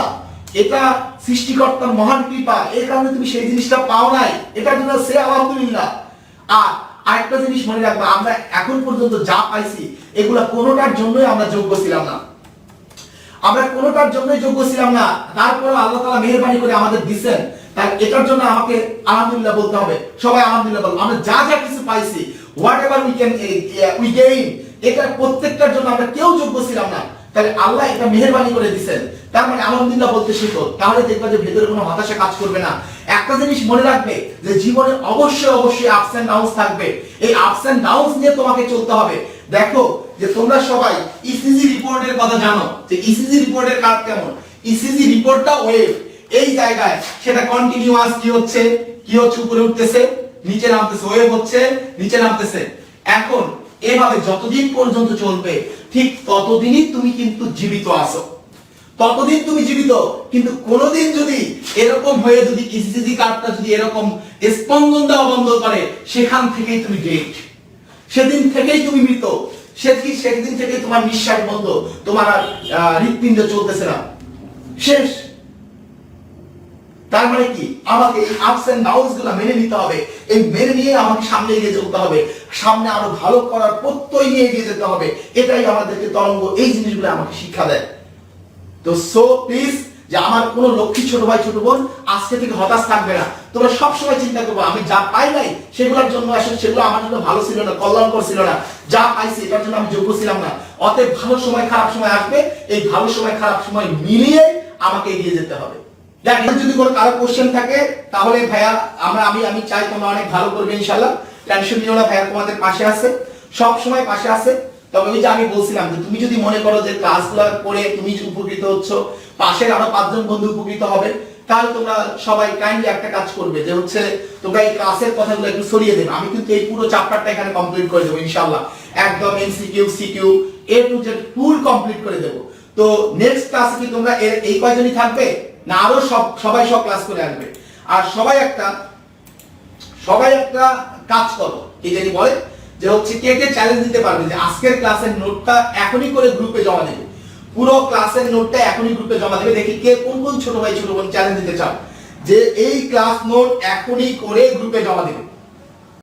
এটা সৃষ্টিকর্তার মহান কৃপা, এই কারণে তুমি সেই জিনিসটা পাও নাই, এটার জন্য সে আলহামদুলিল্লাহ। আর আরেকটা জিনিস মনে রাখবা, আমরা এখন পর্যন্ত যা পাইছি এগুলা কোনোটার জন্যই আমরা যোগ্য ছিলাম না, আমরা কোনোটার জন্যই যোগ্য ছিলাম না। তারপর আল্লাহ তাআলা মেহেরবানি করে আমাদের দিবেন, তাই এটার জন্য আমাকে আলহামদুলিল্লাহ বলতে হবে। সবাই আলহামদুলিল্লাহ বল। আমরা যা যা কিছু পাইছি, হোয়াট এভার উই গেইন, এটা প্রত্যেকটার জন্য আমরা কেউ যোগ্য ছিলাম না, তাহলে আল্লাহ এটা মেহেরবানি করে দিবেন। তার মানে আলহামদুলিল্লাহ বলতে শিখো, তাহলে দেখবা যে ভেতরে কোনো হতাশা কাজ করবে না। একটা জিনিস মনে রাখবে যে জীবনে অবশ্যই আপস এন্ড ডাউনস থাকবে, এই আপস এন্ড ডাউনস নিয়ে তোমাকে চলতে হবে। দেখো যে তোমরা সবাই ইসিজি রিপোর্টের কথা জানো, যে ইসিজি রিপোর্টের কাজ কেমন। ইসিজি রিপোর্টটা ওয়েভ, এই জায়গায় সেটা কন্টিনিউয়াস কি হচ্ছে উপরে উঠতেছে নিচে নামতেছে, ওয়েভ হচ্ছে নিচে নামতেছে। এখন এভাবে যতদিন পর্যন্ত চলবে ঠিক ততদিনই তুমি কিন্তু জীবিত আছো, ততদিন তুমি জীবিত। কিন্তু কোনোদিন যদি এরকম হয়ে যদি ইসিজি কার্ডটা যদি এরকম স্পন্দন দেওয়া বন্ধ করে, সেখান থেকেই তুমি ডেড, সেদিন থেকেই তুমি মৃত। সেদিন থেকে তোমার নিঃশ্বাস বন্ধ, তোমার আর হৃৎপিণ্ড চলতেছে না, শেষ। তার মানে কি, আমাকে এই আপস এন্ড ডাউনস গুলো মেনে নিতে হবে, এই মেনে নিয়ে আমাকে সামনে এগিয়ে যেতে হবে, সামনে আরো ভালো করার প্রত্যয় নিয়ে এগিয়ে যেতে হবে। এটাই আমাদেরকে তরঙ্গ এই জিনিসগুলো আমাকে শিক্ষা দেয়। তো সো প্লিজ, যে আমার কোনো লক্ষ্মী ছোট ভাই ছোট বোন আজকে থেকে হতাশ থাকবে না। তোমরা সবসময় চিন্তা করবো আমি যা পাই নাই সেগুলোর জন্য, আসলে সেগুলো আমার জন্য ভালো ছিল না, কল্যাণকর ছিল না, যা পাইছি এটার জন্য আমি যোগ্য ছিলাম না। অতএব ভালো সময় খারাপ সময় আসবে, এই ভালো সময় খারাপ সময় মিলিয়ে আমাকে এগিয়ে যেতে হবে। যদি কোনো কারো কোশ্চেন থাকে তাহলে ভাইয়া আমি চাই তোমরা অনেক ভালো করবে ইনশাআল্লাহ। টেনশন নিও না, ভাইয়া তোমাদের পাশে আছে, সব সময় পাশে আছে। তবে ওই যে আমি বলছিলাম যে তুমি যদি মনে করো যে ক্লাসগুলো করে তুমি উপকৃত হচ্ছ, পাশের আরো 5 জন বন্ধু উপকৃত হবে, তাহলে তোমরা সবাই কাইন্ডলি একটা কাজ করবে, যে হচ্ছে তোমরা এই ক্লাসের কথাগুলো একটু সরিয়ে দেবে। আমি কিন্তু এই পুরো চ্যাপ্টারটা এখানে কমপ্লিট করে দেবো ইনশাআল্লাহ, একদম MCQ CQ A to Z full complete করে দেবো। তো নেক্সট ক্লাসে কি তোমরা এই কয়জনই থাকবে না আরো সবাই সব ক্লাস করে আসবে? আর সবাই একটা কাজ করো, কি জানি বলে, যে হচ্ছে কে কে চ্যালেঞ্জ দিতে পারবে যে আজকের ক্লাসের নোটটা এখনই করে গ্রুপে জমা দেবে, পুরো ক্লাসের নোটটা এখনই গ্রুপে জমা দেবে। দেখি কে কোন ছোট ভাই ছোট বোন চ্যালেঞ্জ দিতে চাও যে এই ক্লাস নোট এখনই করে গ্রুপে জমা দেবে।